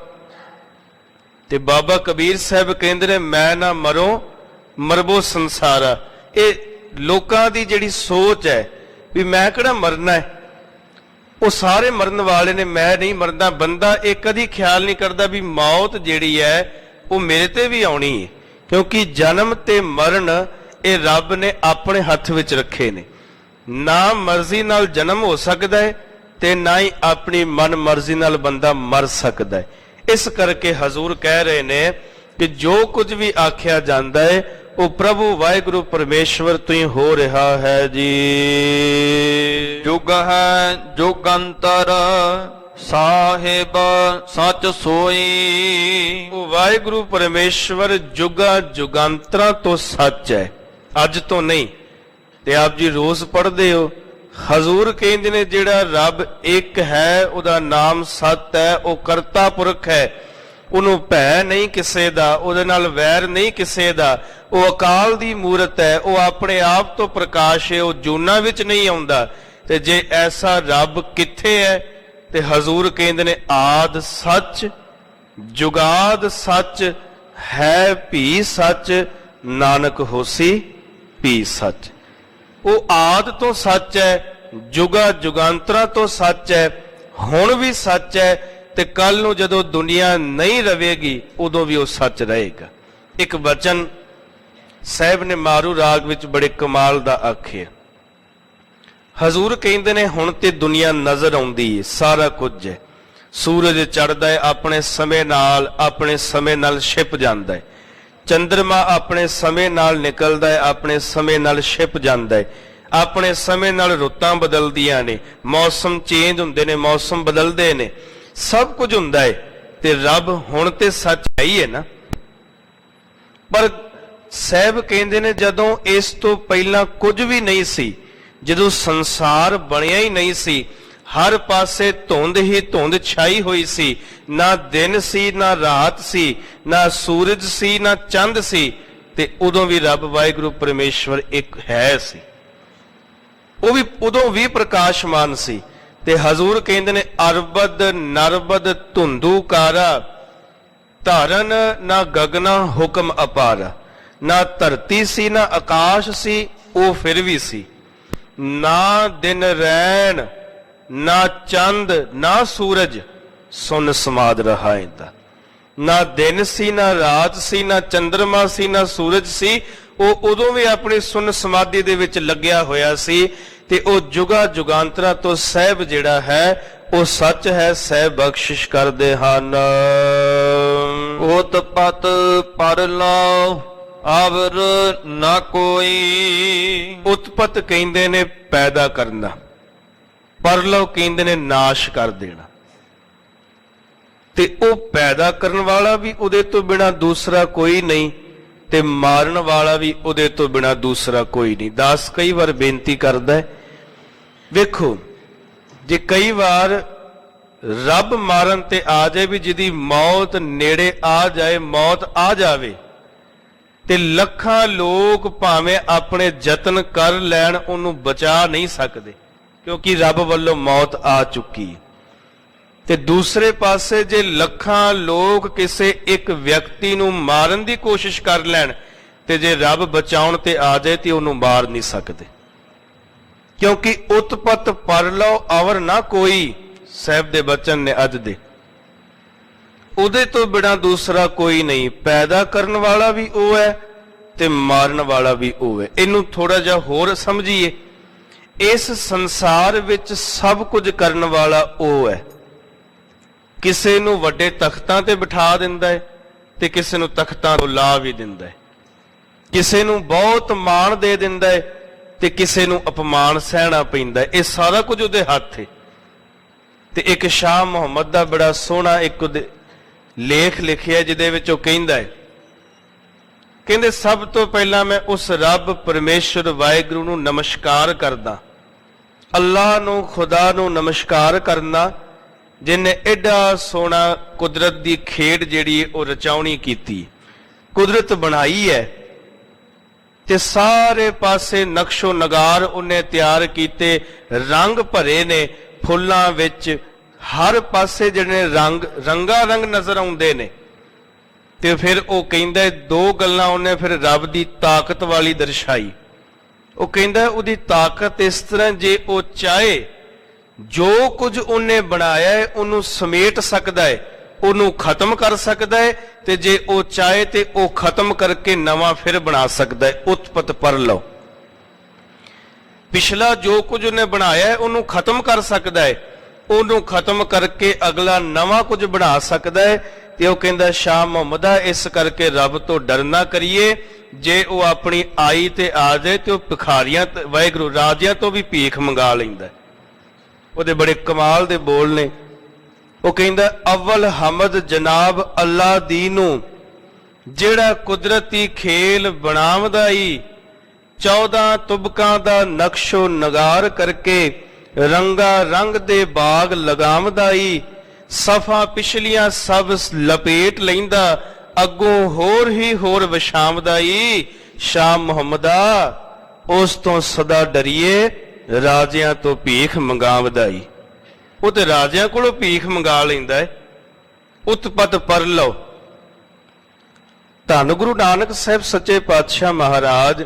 ਤੇ ਬਾਬਾ ਕਬੀਰ ਸਾਹਿਬ ਕਹਿੰਦੇ ਨੇ ਮੈਂ ਨਾ ਮਰੋ ਮਰਬੋ ਸੰਸਾਰਾ। ਇਹ ਲੋਕਾਂ ਦੀ ਜਿਹੜੀ ਸੋਚ ਹੈ ਵੀ ਮੈਂ ਕਿਹੜਾ ਮਰਨਾ ਹੈ, ਉਹ ਸਾਰੇ ਮਰਨ ਵਾਲੇ ਨੇ, ਮੈਂ ਨਹੀਂ ਮਰਦਾ। ਬੰਦਾ ਇਹ ਕਦੀ ਖਿਆਲ ਨਹੀਂ ਕਰਦਾ ਵੀ ਮੌਤ ਜਿਹੜੀ ਹੈ ਉਹ ਮੇਰੇ ਤੇ ਵੀ ਆਉਣੀ ਹੈ, ਕਿਉਂਕਿ ਜਨਮ ਤੇ ਮਰਨ ਇਹ ਰੱਬ ਨੇ ਆਪਣੇ ਹੱਥ ਵਿੱਚ ਰੱਖੇ ਨੇ। ਨਾ ਮਰਜ਼ੀ ਨਾਲ ਜਨਮ ਹੋ ਸਕਦਾ ਹੈ ਤੇ ਨਾ ਹੀ ਆਪਣੀ ਮਨ ਮਰਜ਼ੀ ਨਾਲ ਬੰਦਾ ਮਰ ਸਕਦਾ ਹੈ। ਇਸ ਕਰਕੇ ਹਜ਼ੂਰ ਕਹਿ ਰਹੇ ਨੇ ਕਿ ਜੋ ਕੁਝ ਵੀ ਆਖਿਆ ਜਾਂਦਾ ਹੈ ਉਹ ਪ੍ਰਭੂ ਵਾਹਿਗੁਰੂ ਪਰਮੇਸ਼ਵਰ ਤੋਂ ਹੀ ਹੋ ਰਿਹਾ ਹੈ ਜੀ। ਜੁਗ ਹੈ ਜੁਗੰਤਰ ਸਾਹਿਬ ਸੱਚ ਸੋਈ। ਉਹ ਵਾਹਿਗੁਰੂ ਪਰਮੇਸ਼ਵਰ ਜੁਗਾ ਜੁਗਾਂਤਰਾਂ ਤੋਂ ਸੱਚ ਹੈ, ਅੱਜ ਤੋਂ ਨਹੀਂ। ਤੇ ਆਪ ਜੀ ਰੋਜ਼ ਪੜ੍ਹਦੇ ਹੋ, ਹਜ਼ੂਰ ਕਹਿੰਦੇ ਨੇ ਜਿਹੜਾ ਰੱਬ ਇੱਕ ਹੈ, ਉਹਦਾ ਨਾਮ ਸਤ ਹੈ, ਉਹ ਕਰਤਾ ਪੁਰਖ ਹੈ, ਉਹਨੂੰ ਭੈ ਨਹੀਂ ਕਿਸੇ ਦਾ, ਉਹਦੇ ਨਾਲ ਵੈਰ ਨਹੀਂ ਕਿਸੇ ਦਾ, ਉਹ ਅਕਾਲ ਦੀ ਮੂਰਤ ਹੈ, ਉਹ ਆਪਣੇ ਆਪ ਤੋਂ ਪ੍ਰਕਾਸ਼ ਹੈ, ਉਹ ਜੂਨਾਂ ਵਿੱਚ ਨਹੀਂ ਆਉਂਦਾ। ਤੇ ਜੇ ਐਸਾ ਰੱਬ ਕਿੱਥੇ ਹੈ? ਤੇ ਹਜ਼ੂਰ ਕਹਿੰਦੇ ਨੇ ਆਦ ਸੱਚ ਜੁਗਾਦ ਸੱਚ ਹੈ ਭੀ ਸੱਚ ਨਾਨਕ ਹੋਸੀ ਭੀ ਸੱਚ। ਉਹ ਆਦ ਤੋਂ ਸੱਚ ਹੈ, ਜੁਗਾ ਜੁਗਾਂਤਰਾਂ ਤੋਂ ਸੱਚ ਹੈ, ਹੁਣ ਵੀ ਸੱਚ ਹੈ, ਤੇ ਕੱਲ ਨੂੰ ਜਦੋਂ ਦੁਨੀਆ ਨਹੀਂ ਰਵੇਗੀ ਉਦੋਂ ਵੀ ਉਹ ਸੱਚ ਰਹੇਗਾ। ਇੱਕ ਬਚਨ ਸਾਹਿਬ ਨੇ ਮਾਰੂ ਰਾਗ ਵਿੱਚ ਬੜੇ ਕਮਾਲ ਦਾ ਆਖਿਆ। ਹਜ਼ੂਰ ਕਹਿੰਦੇ ਨੇ ਹੁਣ ਤੇ ਦੁਨੀਆ ਨਜ਼ਰ ਆਉਂਦੀ ਹੈ, ਸਾਰਾ ਕੁਝ ਹੈ। ਸੂਰਜ ਚੜ੍ਹਦਾ ਹੈ, ਆਪਣੇ ਸਮੇਂ ਨਾਲ ਛਿਪ ਜਾਂਦਾ ਹੈ। ਚੰਦਰਮਾ ਆਪਣੇ ਸਮੇਂ ਨਾਲ ਨਿਕਲਦਾ ਹੈ, ਆਪਣੇ ਸਮੇਂ ਨਾਲ ਛਿਪ ਜਾਂਦਾ ਹੈ। ਆਪਣੇ ਸਮੇਂ ਨਾਲ ਰੁੱਤਾਂ ਬਦਲਦੀਆਂ ਨੇ, ਮੌਸਮ ਚੇਂਜ ਹੁੰਦੇ ਨੇ, ਮੌਸਮ ਬਦਲਦੇ ਨੇ, ਸਭ ਕੁਝ ਹੁੰਦਾ ਹੈ। ਤੇ ਰੱਬ ਹੁਣ ਤੇ ਸੱਚ ਹੈ ਹੀ ਹੈ ਨਾ। ਪਰ ਸਾਹਿਬ ਕਹਿੰਦੇ ਨੇ ਜਦੋਂ ਇਸ ਤੋਂ ਪਹਿਲਾਂ ਕੁਝ ਵੀ ਨਹੀਂ ਸੀ, ਜਦੋਂ ਸੰਸਾਰ ਬਣਿਆ ਹੀ ਨਹੀਂ ਸੀ, ਹਰ ਪਾਸੇ ਧੁੰਦ ਹੀ ਧੁੰਦ ਛਾਈ ਹੋਈ ਸੀ, ਨਾ ਦਿਨ ਸੀ ਨਾ ਰਾਤ ਸੀ, ਨਾ ਸੂਰਜ ਸੀ ਨਾ ਚੰਦ ਸੀ, ਤੇ ਉਦੋਂ ਵੀ ਰੱਬ ਵਾਹਿਗੁਰੂ ਪਰਮੇਸ਼ਵਰ ਇੱਕ ਹੈ ਸੀ। ਉਹ ਵੀ ਉਦੋਂ ਵੀ ਪ੍ਰਕਾਸ਼ਮਾਨ ਸੀ। ਤੇ ਹਜ਼ੂਰ ਕਹਿੰਦੇ ਨੇ ਅਰਬਦ ਨਰਬਦ ਧੁੰਦੂ ਕਾਰਾ ਧਾਰਨ ਨਾ ਗਗਨਾ ਹੁਕਮ ਅਪਾਰਾ। ਨਾ ਧਰਤੀ ਸੀ ਨਾ ਆਕਾਸ਼ ਸੀ, ਉਹ ਫਿਰ ਵੀ ਸੀ। ਨਾ ਦਿਨ ਰੈਣ ਨਾ ਚੰਦ ਨਾ ਸੂਰਜ ਸੁਨ ਸਮਾਦ ਰਹਾ ਇੰਦਾ। ਨਾ ਦਿਨ ਸੀ ਨਾ ਰਾਤ ਸੀ, ਨਾ ਚੰਦਰਮਾ ਸੀ ਨਾ ਸੂਰਜ ਸੀ, ਉਹ ਉਦੋਂ ਵੀ ਆਪਣੀ ਸੁਨ ਸਮਾਧੀ ਦੇ ਵਿੱਚ ਲੱਗਿਆ ਹੋਇਆ ਸੀ। ਤੇ ਉਹ ਜੁਗਾ ਜੁਗਾਂਤਰਾ ਤੋਂ ਸਾਹਿਬ ਜਿਹੜਾ ਹੈ ਉਹ ਸੱਚ ਹੈ, ਸਾਹਿਬ ਬਖਸ਼ਿਸ਼ ਕਰਦੇ ਹਨ। ਉਤ ਪਤ ਪਰ ਲਾਓ ਆਵਰ ਨਾ ਕੋਈ। ਉਤਪਤ ਕਹਿੰਦੇ ਨੇ ਪੈਦਾ ਕਰਨਾ, ਪਰਲੋ ਕਹਿੰਦੇ ਨੇ ਨਾਸ਼ ਕਰ ਦੇਣਾ। ਤੇ ਉਹ ਪੈਦਾ ਕਰਨ ਵਾਲਾ ਵੀ ਉਹਦੇ ਤੋਂ ਬਿਨਾ ਦੂਸਰਾ ਕੋਈ ਨਹੀਂ, ਤੇ ਮਾਰਨ ਵਾਲਾ ਵੀ ਉਹਦੇ ਤੋਂ ਬਿਨਾ ਦੂਸਰਾ ਕੋਈ ਨਹੀਂ। ਦਾਸ ਕਈ ਵਾਰ ਬੇਨਤੀ ਕਰਦਾ ਹੈ, ਵੇਖੋ ਜੇ ਕਈ ਵਾਰ ਰੱਬ ਮਾਰਨ ਤੇ ਆ ਜਾਏ, ਵੀ ਜਿਹਦੀ ਮੌਤ ਨੇੜੇ ਆ ਜਾਏ, ਮੌਤ ਆ ਜਾਵੇ, ਤੇ ਲੱਖਾਂ ਲੋਕ ਭਾਵੇਂ ਆਪਣੇ ਯਤਨ ਕਰ ਲੈਣ ਉਹਨੂੰ ਬਚਾ ਨਹੀਂ ਸਕਦੇ, ਕਿਉਂਕਿ ਰੱਬ ਵੱਲੋਂ ਮੌਤ ਆ ਚੁੱਕੀ। ਤੇ ਦੂਸਰੇ ਪਾਸੇ ਜੇ ਲੱਖਾਂ ਲੋਕ ਕਿਸੇ ਇੱਕ ਵਿਅਕਤੀ ਨੂੰ ਮਾਰਨ ਦੀ ਕੋਸ਼ਿਸ਼ ਕਰ ਲੈਣ, ਤੇ ਜੇ ਰੱਬ ਬਚਾਉਣ ਤੇ ਆ ਜਾਏ ਤੇ ਉਹਨੂੰ ਮਾਰ ਨਹੀਂ ਸਕਦੇ, ਕਿਉਂਕਿ ਉਤਪਤ ਪਰ ਲਓ ਅਵਰ ਨਾ ਕੋਈ। ਸਾਹਿਬ ਦੇ ਬਚਨ ਨੇ ਅੱਜ ਦੇ, ਉਹਦੇ ਤੋਂ ਬਿਨਾਂ ਦੂਸਰਾ ਕੋਈ ਨਹੀਂ। ਪੈਦਾ ਕਰਨ ਵਾਲਾ ਵੀ ਉਹ ਹੈ ਤੇ ਮਾਰਨ ਵਾਲਾ ਵੀ ਉਹ ਹੈ। ਇਹਨੂੰ ਥੋੜਾ ਜਿਹਾ ਹੋਰ ਸਮਝੀਏ। ਇਸ ਸੰਸਾਰ ਵਿੱਚ ਸਭ ਕੁਝ ਕਰਨ ਵਾਲਾ ਉਹ ਹੈ। ਕਿਸੇ ਨੂੰ ਵੱਡੇ ਤਖਤਾਂ ਤੇ ਬਿਠਾ ਦਿੰਦਾ ਹੈ ਤੇ ਕਿਸੇ ਨੂੰ ਤਖਤਾਂ ਤੋਂ ਲਾ ਵੀ ਦਿੰਦਾ ਹੈ। ਕਿਸੇ ਨੂੰ ਬਹੁਤ ਮਾਣ ਦੇ ਦਿੰਦਾ ਹੈ ਤੇ ਕਿਸੇ ਨੂੰ ਅਪਮਾਨ ਸਹਿਣਾ ਪੈਂਦਾ ਹੈ। ਇਹ ਸਾਰਾ ਕੁਝ ਉਹਦੇ ਹੱਥ ਹੈ। ਤੇ ਇੱਕ ਸ਼ਾਹ ਮੁਹੰਮਦ ਦਾ ਬੜਾ ਸੋਹਣਾ ਇੱਕ ਲੇਖ ਲਿਖਿਆ, ਜਿਹਦੇ ਵਿੱਚ ਉਹ ਕਹਿੰਦਾ ਹੈ, ਕਹਿੰਦੇ ਸਭ ਤੋਂ ਪਹਿਲਾਂ ਮੈਂ ਉਸ ਰੱਬ ਪਰਮੇਸ਼ਰ ਵਾਹਿਗੁਰੂ ਨੂੰ ਨਮਸਕਾਰ ਕਰਦਾ, ਅੱਲਾਹ ਨੂੰ, ਖੁਦਾ ਨੂੰ ਨਮਸਕਾਰ ਕਰਨਾ ਜਿਨੇ ਐਡਾ ਸੋਹਣਾ ਕੁਦਰਤ ਦੀ ਖੇਡ ਜਿਹੜੀ ਉਹ ਰਚਾਉਣੀ ਕੀਤੀ, ਕੁਦਰਤ ਬਣਾਈ ਹੈ ਤੇ ਸਾਰੇ ਪਾਸੇ ਨਕਸ਼ੋ ਨਗਾਰ ਉਹਨੇ ਤਿਆਰ ਕੀਤੇ, ਰੰਗ ਭਰੇ ਨੇ ਫੁੱਲਾਂ ਵਿੱਚ, ਹਰ ਪਾਸੇ ਜਿਹੜੇ ਰੰਗਾ ਰੰਗ ਨਜ਼ਰ ਆਉਂਦੇ ਨੇ। ਤੇ ਫਿਰ ਉਹ ਕਹਿੰਦਾ ਦੋ ਗੱਲਾਂ ਉਹਨੇ ਫਿਰ ਰੱਬ ਦੀ ਤਾਕਤ ਵਾਲੀ ਦਰਸਾਈ। ਉਹ ਕਹਿੰਦਾ ਉਹਦੀ ਤਾਕਤ ਇਸ ਤਰ੍ਹਾਂ, ਜੇ ਉਹ ਚਾਹੇ ਜੋ ਕੁਝ ਉਹਨੇ ਬਣਾਇਆ ਹੈ ਉਹਨੂੰ ਸਮੇਟ ਸਕਦਾ ਹੈ, ਉਹਨੂੰ ਖਤਮ ਕਰ ਸਕਦਾ ਹੈ, ਤੇ ਜੇ ਉਹ ਚਾਹੇ ਤੇ ਉਹ ਖਤਮ ਕਰਕੇ ਨਵਾਂ ਫਿਰ ਬਣਾ ਸਕਦਾ ਹੈ। ਉਤਪਤ ਪਰ ਲਓ, ਪਿਛਲਾ ਜੋ ਕੁਝ ਉਹਨੇ ਬਣਾਇਆ ਹੈ ਉਹਨੂੰ ਖਤਮ ਕਰ ਸਕਦਾ ਹੈ, ਉਹਨੂੰ ਖਤਮ ਕਰਕੇ ਅਗਲਾ ਨਵਾਂ ਕੁਝ ਬਣਾ ਸਕਦਾ ਹੈ। ਤੇ ਉਹ ਕਹਿੰਦਾ ਸ਼ਾਹ ਮੁਹੰਮਦਾ, ਇਸ ਕਰਕੇ ਰੱਬ ਤੋਂ ਡਰ ਨਾ ਕਰੀਏ। ਜੇ ਉਹ ਆਪਣੀ ਆਈ ਤੇ ਆ ਜਾਏ ਤੇ ਉਹ ਭਿਖਾਰੀਆਂ ਵਾਹਿਗੁਰੂ ਰਾਜਿਆਂ ਤੋਂ ਵੀ ਭੀਖ ਮੰਗਾ ਲੈਂਦਾ। ਉਹਦੇ ਬੜੇ ਕਮਾਲ ਦੇ ਬੋਲ ਨੇ। ਉਹ ਕਹਿੰਦਾ ਅਵਲ ਹਮਦ ਜਨਾਬ ਅੱਲਾ ਦੀ ਨੂੰ, ਜਿਹੜਾ ਕੁਦਰਤੀ ਖੇਲ ਬਣਾਵਦਾ ਈ, 14 ਤੁਬਕਾਂ ਦਾ ਨਕਸ਼ੋ ਨਗਾਰ ਕਰਕੇ ਰੰਗਾ ਰੰਗ ਦੇ ਬਾਗ ਲਗਾਵਦਾ ਈ, ਸਫਾ ਪਿਛਲੀਆਂ ਸਭ ਲਪੇਟ ਲੈਂਦਾ, ਅੱਗੋਂ ਹੋਰ ਹੀ ਹੋਰ ਵਿਛਾਵਦਾ ਈ। ਸ਼ਾਹ ਮੁਹੰਮਦਾ, ਉਸ ਤੋਂ ਸਦਾ ਡਰੀਏ, ਰਾਜਿਆਂ ਤੋਂ ਭੀਖ ਮੰਗਾਵਦਾ ਈ। ਉਹ ਤੇ ਰਾਜਿਆਂ ਕੋਲੋਂ ਭੀਖ ਮੰਗਾ ਲੈਂਦਾ ਹੈ। ਉਤਪਤ ਪਰ ਲਓ। ਧੰਨ ਗੁਰੂ ਨਾਨਕ ਸਾਹਿਬ ਸੱਚੇ ਪਾਤਸ਼ਾਹ ਮਹਾਰਾਜ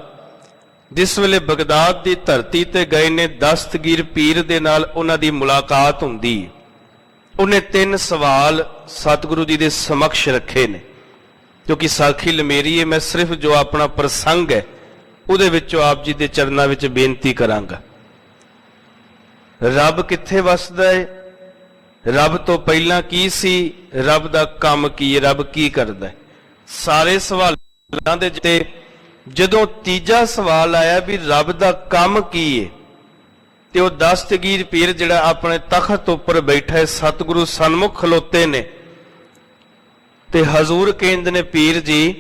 ਜਿਸ ਵੇਲੇ ਬਗਦਾਦ ਦੀ ਧਰਤੀ ਤੇ ਗਏ ਨੇ, ਦਸਤਗੀਰ ਪੀਰ ਦੇ ਨਾਲ ਉਹਨਾਂ ਦੀ ਮੁਲਾਕਾਤ ਹੁੰਦੀ। ਉਹਨੇ 3 ਸਵਾਲ ਸਤਿਗੁਰੂ ਜੀ ਦੇ ਸਮਕਸ਼ ਰੱਖੇ ਨੇ, ਕਿਉਂਕਿ ਸਾਖੀ ਲਮੇਰੀ ਹੈ। ਮੈਂ ਸਿਰਫ ਜੋ ਆਪਣਾ ਪ੍ਰਸੰਗ ਹੈ ਉਹਦੇ ਵਿੱਚੋਂ ਆਪ ਜੀ ਦੇ ਚਰਨਾਂ ਵਿੱਚ ਬੇਨਤੀ ਕਰਾਂਗਾ। ਰੱਬ ਕਿੱਥੇ ਵਸਦਾ ਹੈ? ਰੱਬ ਤੋਂ ਪਹਿਲਾਂ ਕੀ ਸੀ? ਰੱਬ ਦਾ ਕੰਮ ਕੀ ਹੈ? ਰੱਬ ਕੀ ਕਰਦਾ ਹੈ? ਸਾਰੇ ਸਵਾਲਾਂ ਦੇ ਤੇ ਜਦੋਂ ਤੀਜਾ ਸਵਾਲ ਆਇਆ ਵੀ ਰੱਬ ਦਾ ਕੰਮ ਕੀ ਹੈ, ਤੇ ਉਹ ਦਸਤਗੀਰ ਪੀਰ ਜਿਹੜਾ ਆਪਣੇ ਤਖਤ ਉੱਪਰ ਬੈਠਾ ਹੈ, ਸਤਿਗੁਰੂ ਸਨਮੁਖ ਖਲੋਤੇ ਨੇ, ਤੇ ਹਜ਼ੂਰ ਕਹਿੰਦੇ ਨੇ ਪੀਰ ਜੀ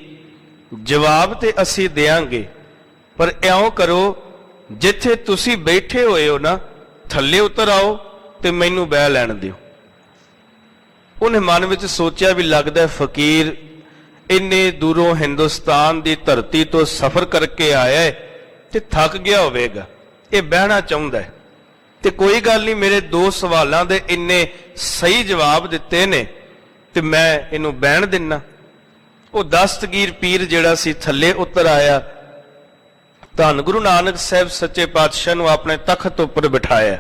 ਜਵਾਬ ਤੇ ਅਸੀਂ ਦੇਾਂਗੇ, ਪਰ ਇਉਂ ਕਰੋ ਜਿੱਥੇ ਤੁਸੀਂ ਬੈਠੇ ਹੋਏ ਹੋ ਨਾ, ਥੱਲੇ ਉਤਰ ਆਓ ਤੇ ਮੈਨੂੰ ਬਹਿ ਲੈਣ ਦਿਓ। ਉਹਨੇ ਮਨ ਵਿੱਚ ਸੋਚਿਆ ਵੀ ਲੱਗਦਾ ਫਕੀਰ ਇੰਨੇ ਦੂਰੋਂ ਹਿੰਦੁਸਤਾਨ ਦੀ ਧਰਤੀ ਤੋਂ ਸਫ਼ਰ ਕਰਕੇ ਆਇਆ ਹੈ ਤੇ ਥੱਕ ਗਿਆ ਹੋਵੇਗਾ, ਇਹ ਬਹਿਣਾ ਚਾਹੁੰਦਾ ਹੈ। ਤੇ ਕੋਈ ਗੱਲ ਨਹੀਂ, ਮੇਰੇ 2 ਸਵਾਲਾਂ ਦੇ ਇੰਨੇ ਸਹੀ ਜਵਾਬ ਦਿੱਤੇ ਨੇ ਤੇ ਮੈਂ ਇਹਨੂੰ ਬਹਿਣ ਦਿੰਨਾ। ਉਹ ਦਸਤਗੀਰ ਪੀਰ ਜਿਹੜਾ ਸੀ ਥੱਲੇ ਉਤਰ ਆਇਆ, ਧੰਨ ਗੁਰੂ ਨਾਨਕ ਸਾਹਿਬ ਸੱਚੇ ਪਾਤਸ਼ਾਹ ਨੂੰ ਆਪਣੇ ਤਖਤ ਉੱਪਰ ਬਿਠਾਇਆ।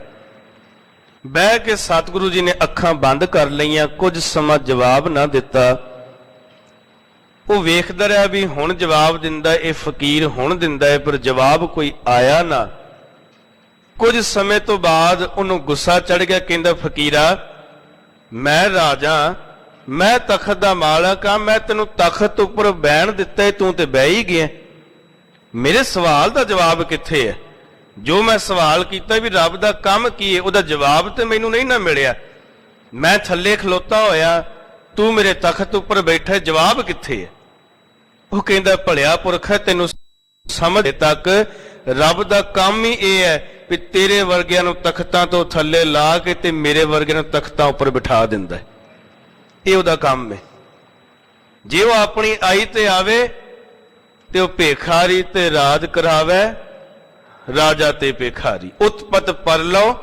ਬਹਿ ਕੇ ਸਤਿਗੁਰੂ ਜੀ ਨੇ ਅੱਖਾਂ ਬੰਦ ਕਰ ਲਈਆਂ, ਕੁਝ ਸਮਾਂ ਜਵਾਬ ਨਾ ਦਿੱਤਾ। ਉਹ ਵੇਖਦਾ ਰਿਹਾ ਵੀ ਹੁਣ ਜਵਾਬ ਦਿੰਦਾ ਇਹ ਫਕੀਰ, ਹੁਣ ਦਿੰਦਾ ਹੈ, ਪਰ ਜਵਾਬ ਕੋਈ ਆਇਆ ਨਾ। ਕੁਝ ਸਮੇਂ ਤੋਂ ਬਾਅਦ ਉਹਨੂੰ ਗੁੱਸਾ ਚੜ ਗਿਆ। ਕਹਿੰਦਾ ਫਕੀਰਾ, ਮੈਂ ਰਾਜਾ, ਮੈਂ ਤਖਤ ਦਾ ਮਾਲਕ ਆ, ਮੈਂ ਤੈਨੂੰ ਤਖਤ ਉੱਪਰ ਬਹਿਣ ਦਿੱਤਾ, ਤੂੰ ਤੇ ਬਹਿ ਹੀ ਗਿਆ। ਮੇਰੇ ਸਵਾਲ ਦਾ ਜਵਾਬ ਕਿੱਥੇ ਹੈ? ਜੋ ਮੈਂ ਸਵਾਲ ਕੀਤਾ ਵੀ ਰੱਬ ਦਾ ਕੰਮ ਕੀ ਹੈ, ਉਹਦਾ ਜਵਾਬ ਤੇ ਮੈਨੂੰ ਨਹੀਂ ਨਾ ਮਿਲਿਆ। ਮੈਂ ਥੱਲੇ ਖਲੋਤਾ ਹੋਇਆ, ਤੂੰ ਮੇਰੇ ਤਖਤ ਉੱਪਰ ਬੈਠਾ, ਜਵਾਬ ਕਿੱਥੇ ਹੈ? ਉਹ ਕਹਿੰਦਾ ਭਲਿਆ ਪੁਰਖ ਹੈ, ਤੈਨੂੰ ਸਮਝ ਤੱਕ ਰੱਬ ਦਾ ਕੰਮ ਹੀ ਇਹ ਹੈ ਵੀ ਤੇਰੇ ਵਰਗਿਆਂ ਨੂੰ ਤਖਤਾਂ ਤੋਂ ਥੱਲੇ ਲਾ ਕੇ ਤੇ ਮੇਰੇ ਵਰਗਿਆਂ ਨੂੰ ਤਖਤਾਂ ਉੱਪਰ ਬਿਠਾ ਦਿੰਦਾ ਹੈ। ਇਹ ਉਹਦਾ ਕੰਮ ਹੈ। ਜੇ ਉਹ ਆਪਣੀ ਆਈ ਤੇ ਆਵੇ ਤੇ ਉਹ ਭੇਖਾਰੀ ਤੇ ਰਾਜ ਕਰਾਵੇ, ਰਾਜਾ ਤੇ ਭੇਖਾਰੀ। ਉਤਪਤ ਪਰ ਲਓ,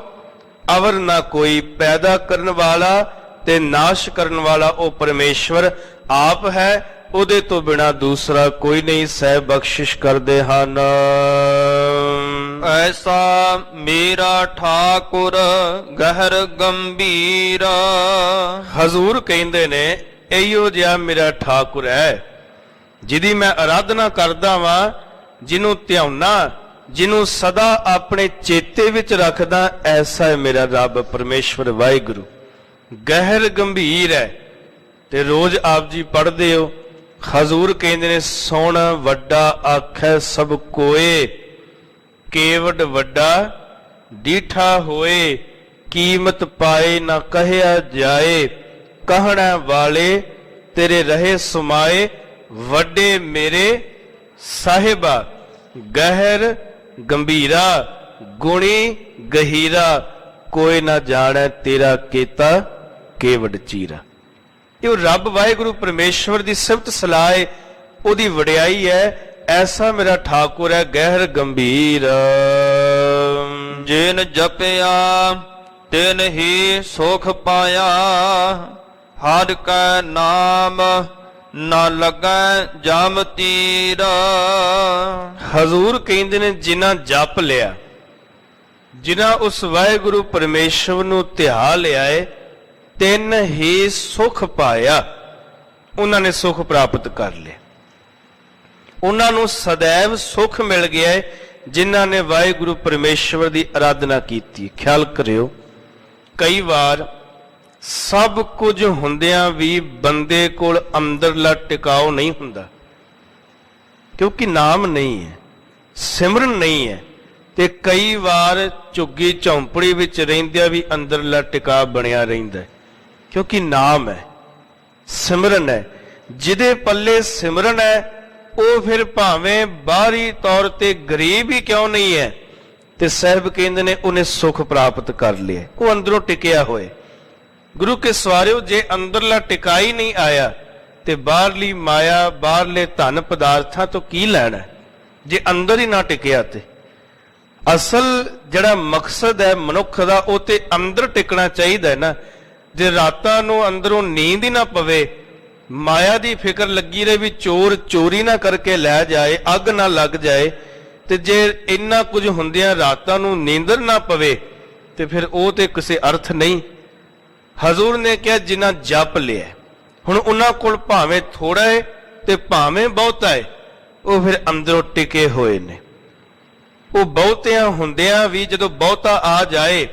ਅਵਰ ਨਾ ਕੋਈ ਪੈਦਾ ਕਰਨ ਵਾਲਾ ਤੇ ਨਾਸ਼ ਕਰਨ ਵਾਲਾ ਉਹ ਪਰਮੇਸ਼ਵਰ ਆਪ ਹੈ, ਉਹਦੇ ਤੋਂ ਬਿਨਾ ਦੂਸਰਾ ਕੋਈ ਨਹੀਂ। ਸਹਿਬ ਬਖਸ਼ਿਸ਼ ਕਰਦੇ ਹਨ। ਐਸਾ ਮੇਰਾ ਠਾਕੁਰ ਗਹਿਰ ਗੰਭੀਰ। ਹਜ਼ੂਰ ਕਹਿੰਦੇ ਨੇ ਇਹੋ ਜਿਹਾ ਮੇਰਾ ਠਾਕੁਰ ਹੈ ਜਿਹਦੀ ਮੈਂ ਆਰਾਧਨਾ ਕਰਦਾ ਵਾਂ, ਜਿਹਨੂੰ ਧਿਆਉਣਾ, ਜਿਹਨੂੰ ਸਦਾ ਆਪਣੇ ਚੇਤੇ ਵਿੱਚ ਰੱਖਦਾ। ਐਸਾ ਹੈ ਮੇਰਾ ਰੱਬ ਪਰਮੇਸ਼ਵਰ ਵਾਹਿਗੁਰੂ, ਗਹਿਰ ਗੰਭੀਰ ਹੈ। ਤੇ ਰੋਜ਼ ਆਪ ਜੀ ਪੜ੍ਹਦੇ ਹੋ, ਹਜ਼ੂਰ ਕਹਿੰਦੇ ਨੇ ਸੋਹਣ ਵੱਡਾ ਆਖੈ ਸਭ ਕੋਏ, ਕੇਵਡ ਵੱਡਾ ਡੀਠਾ ਹੋਏ, ਕੀਮਤ ਪਾਏ ਨਾ ਕਹਿਆ ਜਾਏ, ਕਹਿਣਾ ਵਾਲੇ ਤੇਰੇ ਰਹੇ ਸੁਮਾਏ, ਵੱਡੇ ਮੇਰੇ ਸਾਹਿਬਾ ਗਹਿਰ ਗੰਭੀਰਾ, ਗੁਣੀ ਗਹੀਰਾ, ਕੋਈ ਨਾ ਜਾਣੈ ਤੇਰਾ ਕੀਤਾ ਕੇਵਡ ਚੀਰਾ। ਇਹ ਉਹ ਰੱਬ ਵਾਹਿਗੁਰੂ ਪਰਮੇਸ਼ਵਰ ਦੀ ਸਿਫਤ ਸਲਾਹ ਹੈ, ਉਹਦੀ ਵਡਿਆਈ ਹੈ। ਐਸਾ ਮੇਰਾ ਠਾਕੁਰ ਹੈ ਗਹਿਰ ਗੰਭੀਰ। ਜਿਨ ਜਪਿਆ ਤਿਨ ਹੀ ਸੁਖ ਪਾਇਆ, ਹਰਿ ਕੈ ਨਾਮ ਨਾ ਲੱਗੈ ਜਮ ਤੀਰ। ਹਜ਼ੂਰ ਕਹਿੰਦੇ ਨੇ ਜਿਨ੍ਹਾਂ ਜਪ ਲਿਆ, ਜਿਨ੍ਹਾਂ ਉਸ ਵਾਹਿਗੁਰੂ ਪਰਮੇਸ਼ਵਰ ਨੂੰ ਧਿਆ ਲਿਆ ਏ, ਤਿੰਨ ਹੀ ਸੁਖ ਪਾਇਆ। ਉਹਨਾਂ ਨੇ ਸੁਖ ਪ੍ਰਾਪਤ ਕਰ ਲਿਆ, ਉਹਨਾਂ ਨੂੰ ਸदैव ਸੁਖ ਮਿਲ ਗਿਆ ਹੈ ਜਿਨ੍ਹਾਂ ਨੇ ਵਾਹਿਗੁਰੂ ਪਰਮੇਸ਼ਵਰ ਦੀ ਆਰਾਧਨਾ ਕੀਤੀ। ਖਿਆਲ ਕਰਿਓ, ਕਈ ਵਾਰ ਸਭ ਕੁਝ ਹੁੰਦਿਆਂ ਵੀ ਬੰਦੇ ਕੋਲ ਅੰਦਰਲਾ ਟਿਕਾਓ ਨਹੀਂ ਹੁੰਦਾ, ਕਿਉਂਕਿ ਨਾਮ ਨਹੀਂ ਹੈ, ਸਿਮਰਨ ਨਹੀਂ ਹੈ। ਤੇ ਕਈ ਵਾਰ ਝੁੱਗੀ ਝੌਂਪੜੀ ਵਿੱਚ ਰਹਿੰਦਿਆਂ ਵੀ ਅੰਦਰਲਾ ਟਿਕਾ ਬਣਿਆ ਰਹਿੰਦਾ ਹੈ, ਕਿਉਂਕਿ ਨਾਮ ਹੈ, ਸਿਮਰਨ ਹੈ। ਜਿਹਦੇ ਪੱਲੇ ਸਿਮਰਨ ਹੈ ਉਹ ਫਿਰ ਭਾਵੇਂ ਬਾਹਰੀ ਤੌਰ ਤੇ ਗਰੀਬ ਹੀ ਕਿਉਂ ਨਹੀਂ ਹੈ, ਤੇ ਸਾਹਿਬ ਕਹਿੰਦੇ ਨੇ ਉਹਨੇ ਸੁਖ ਪ੍ਰਾਪਤ ਕਰ ਲਿਆ, ਉਹ ਅੰਦਰੋਂ ਟਿਕਿਆ ਹੋਏ। ਗੁਰੂ ਕੇ ਸਵਾਰਿਓ, ਜੇ ਅੰਦਰਲਾ ਟਿਕਾ ਹੀ ਨਹੀਂ ਆਇਆ ਤੇ ਬਾਹਰਲੀ ਮਾਇਆ, ਬਾਹਰਲੇ ਧਨ ਪਦਾਰਥਾਂ ਤੋਂ ਕੀ ਲੈਣਾ ਜੇ ਅੰਦਰ ਹੀ ਨਾ ਟਿਕਿਆ। ਤੇ ਅਸਲ ਜਿਹੜਾ ਮਕਸਦ ਹੈ ਮਨੁੱਖ ਦਾ, ਉਹ ਤੇ ਅੰਦਰ ਟਿਕਣਾ ਚਾਹੀਦਾ ਹੈ ਨਾ। ਜੇ ਰਾਤਾਂ ਨੂੰ ਅੰਦਰੋਂ ਨੀਂਦ ਹੀ ਨਾ ਪਵੇ, ਮਾਇਆ ਦੀ ਫਿਕਰ ਲੱਗੀ ਰਹੇ ਵੀ ਚੋਰ ਚੋਰੀ ਨਾ ਕਰਕੇ ਲੈ ਜਾਏ, ਅੱਗ ਨਾ ਲੱਗ ਜਾਏ, ਤੇ ਜੇ ਇੰਨਾ ਕੁਝ ਹੁੰਦਿਆਂ ਰਾਤਾਂ ਨੂੰ ਨੀਂਦਰ ਨਾ ਪਵੇ, ਤੇ ਫਿਰ ਉਹ ਤੇ ਕਿਸੇ ਅਰਥ ਨਹੀਂ। ਹਜ਼ੂਰ ਨੇ ਕਿਹਾ ਜਿਨ੍ਹਾਂ ਜਪ ਲਿਆ, ਹੁਣ ਉਹਨਾਂ ਕੋਲ ਭਾਵੇਂ ਥੋੜਾ ਹੈ ਤੇ ਭਾਵੇਂ ਬਹੁਤਾ ਹੈ, ਉਹ ਫਿਰ ਅੰਦਰੋਂ ਟਿਕੇ ਹੋਏ ਨੇ। ਉਹ ਬਹੁਤਿਆਂ ਹੁੰਦਿਆਂ ਵੀ ਜਦੋਂ ਬਹੁਤਾ ਆ ਜਾਏ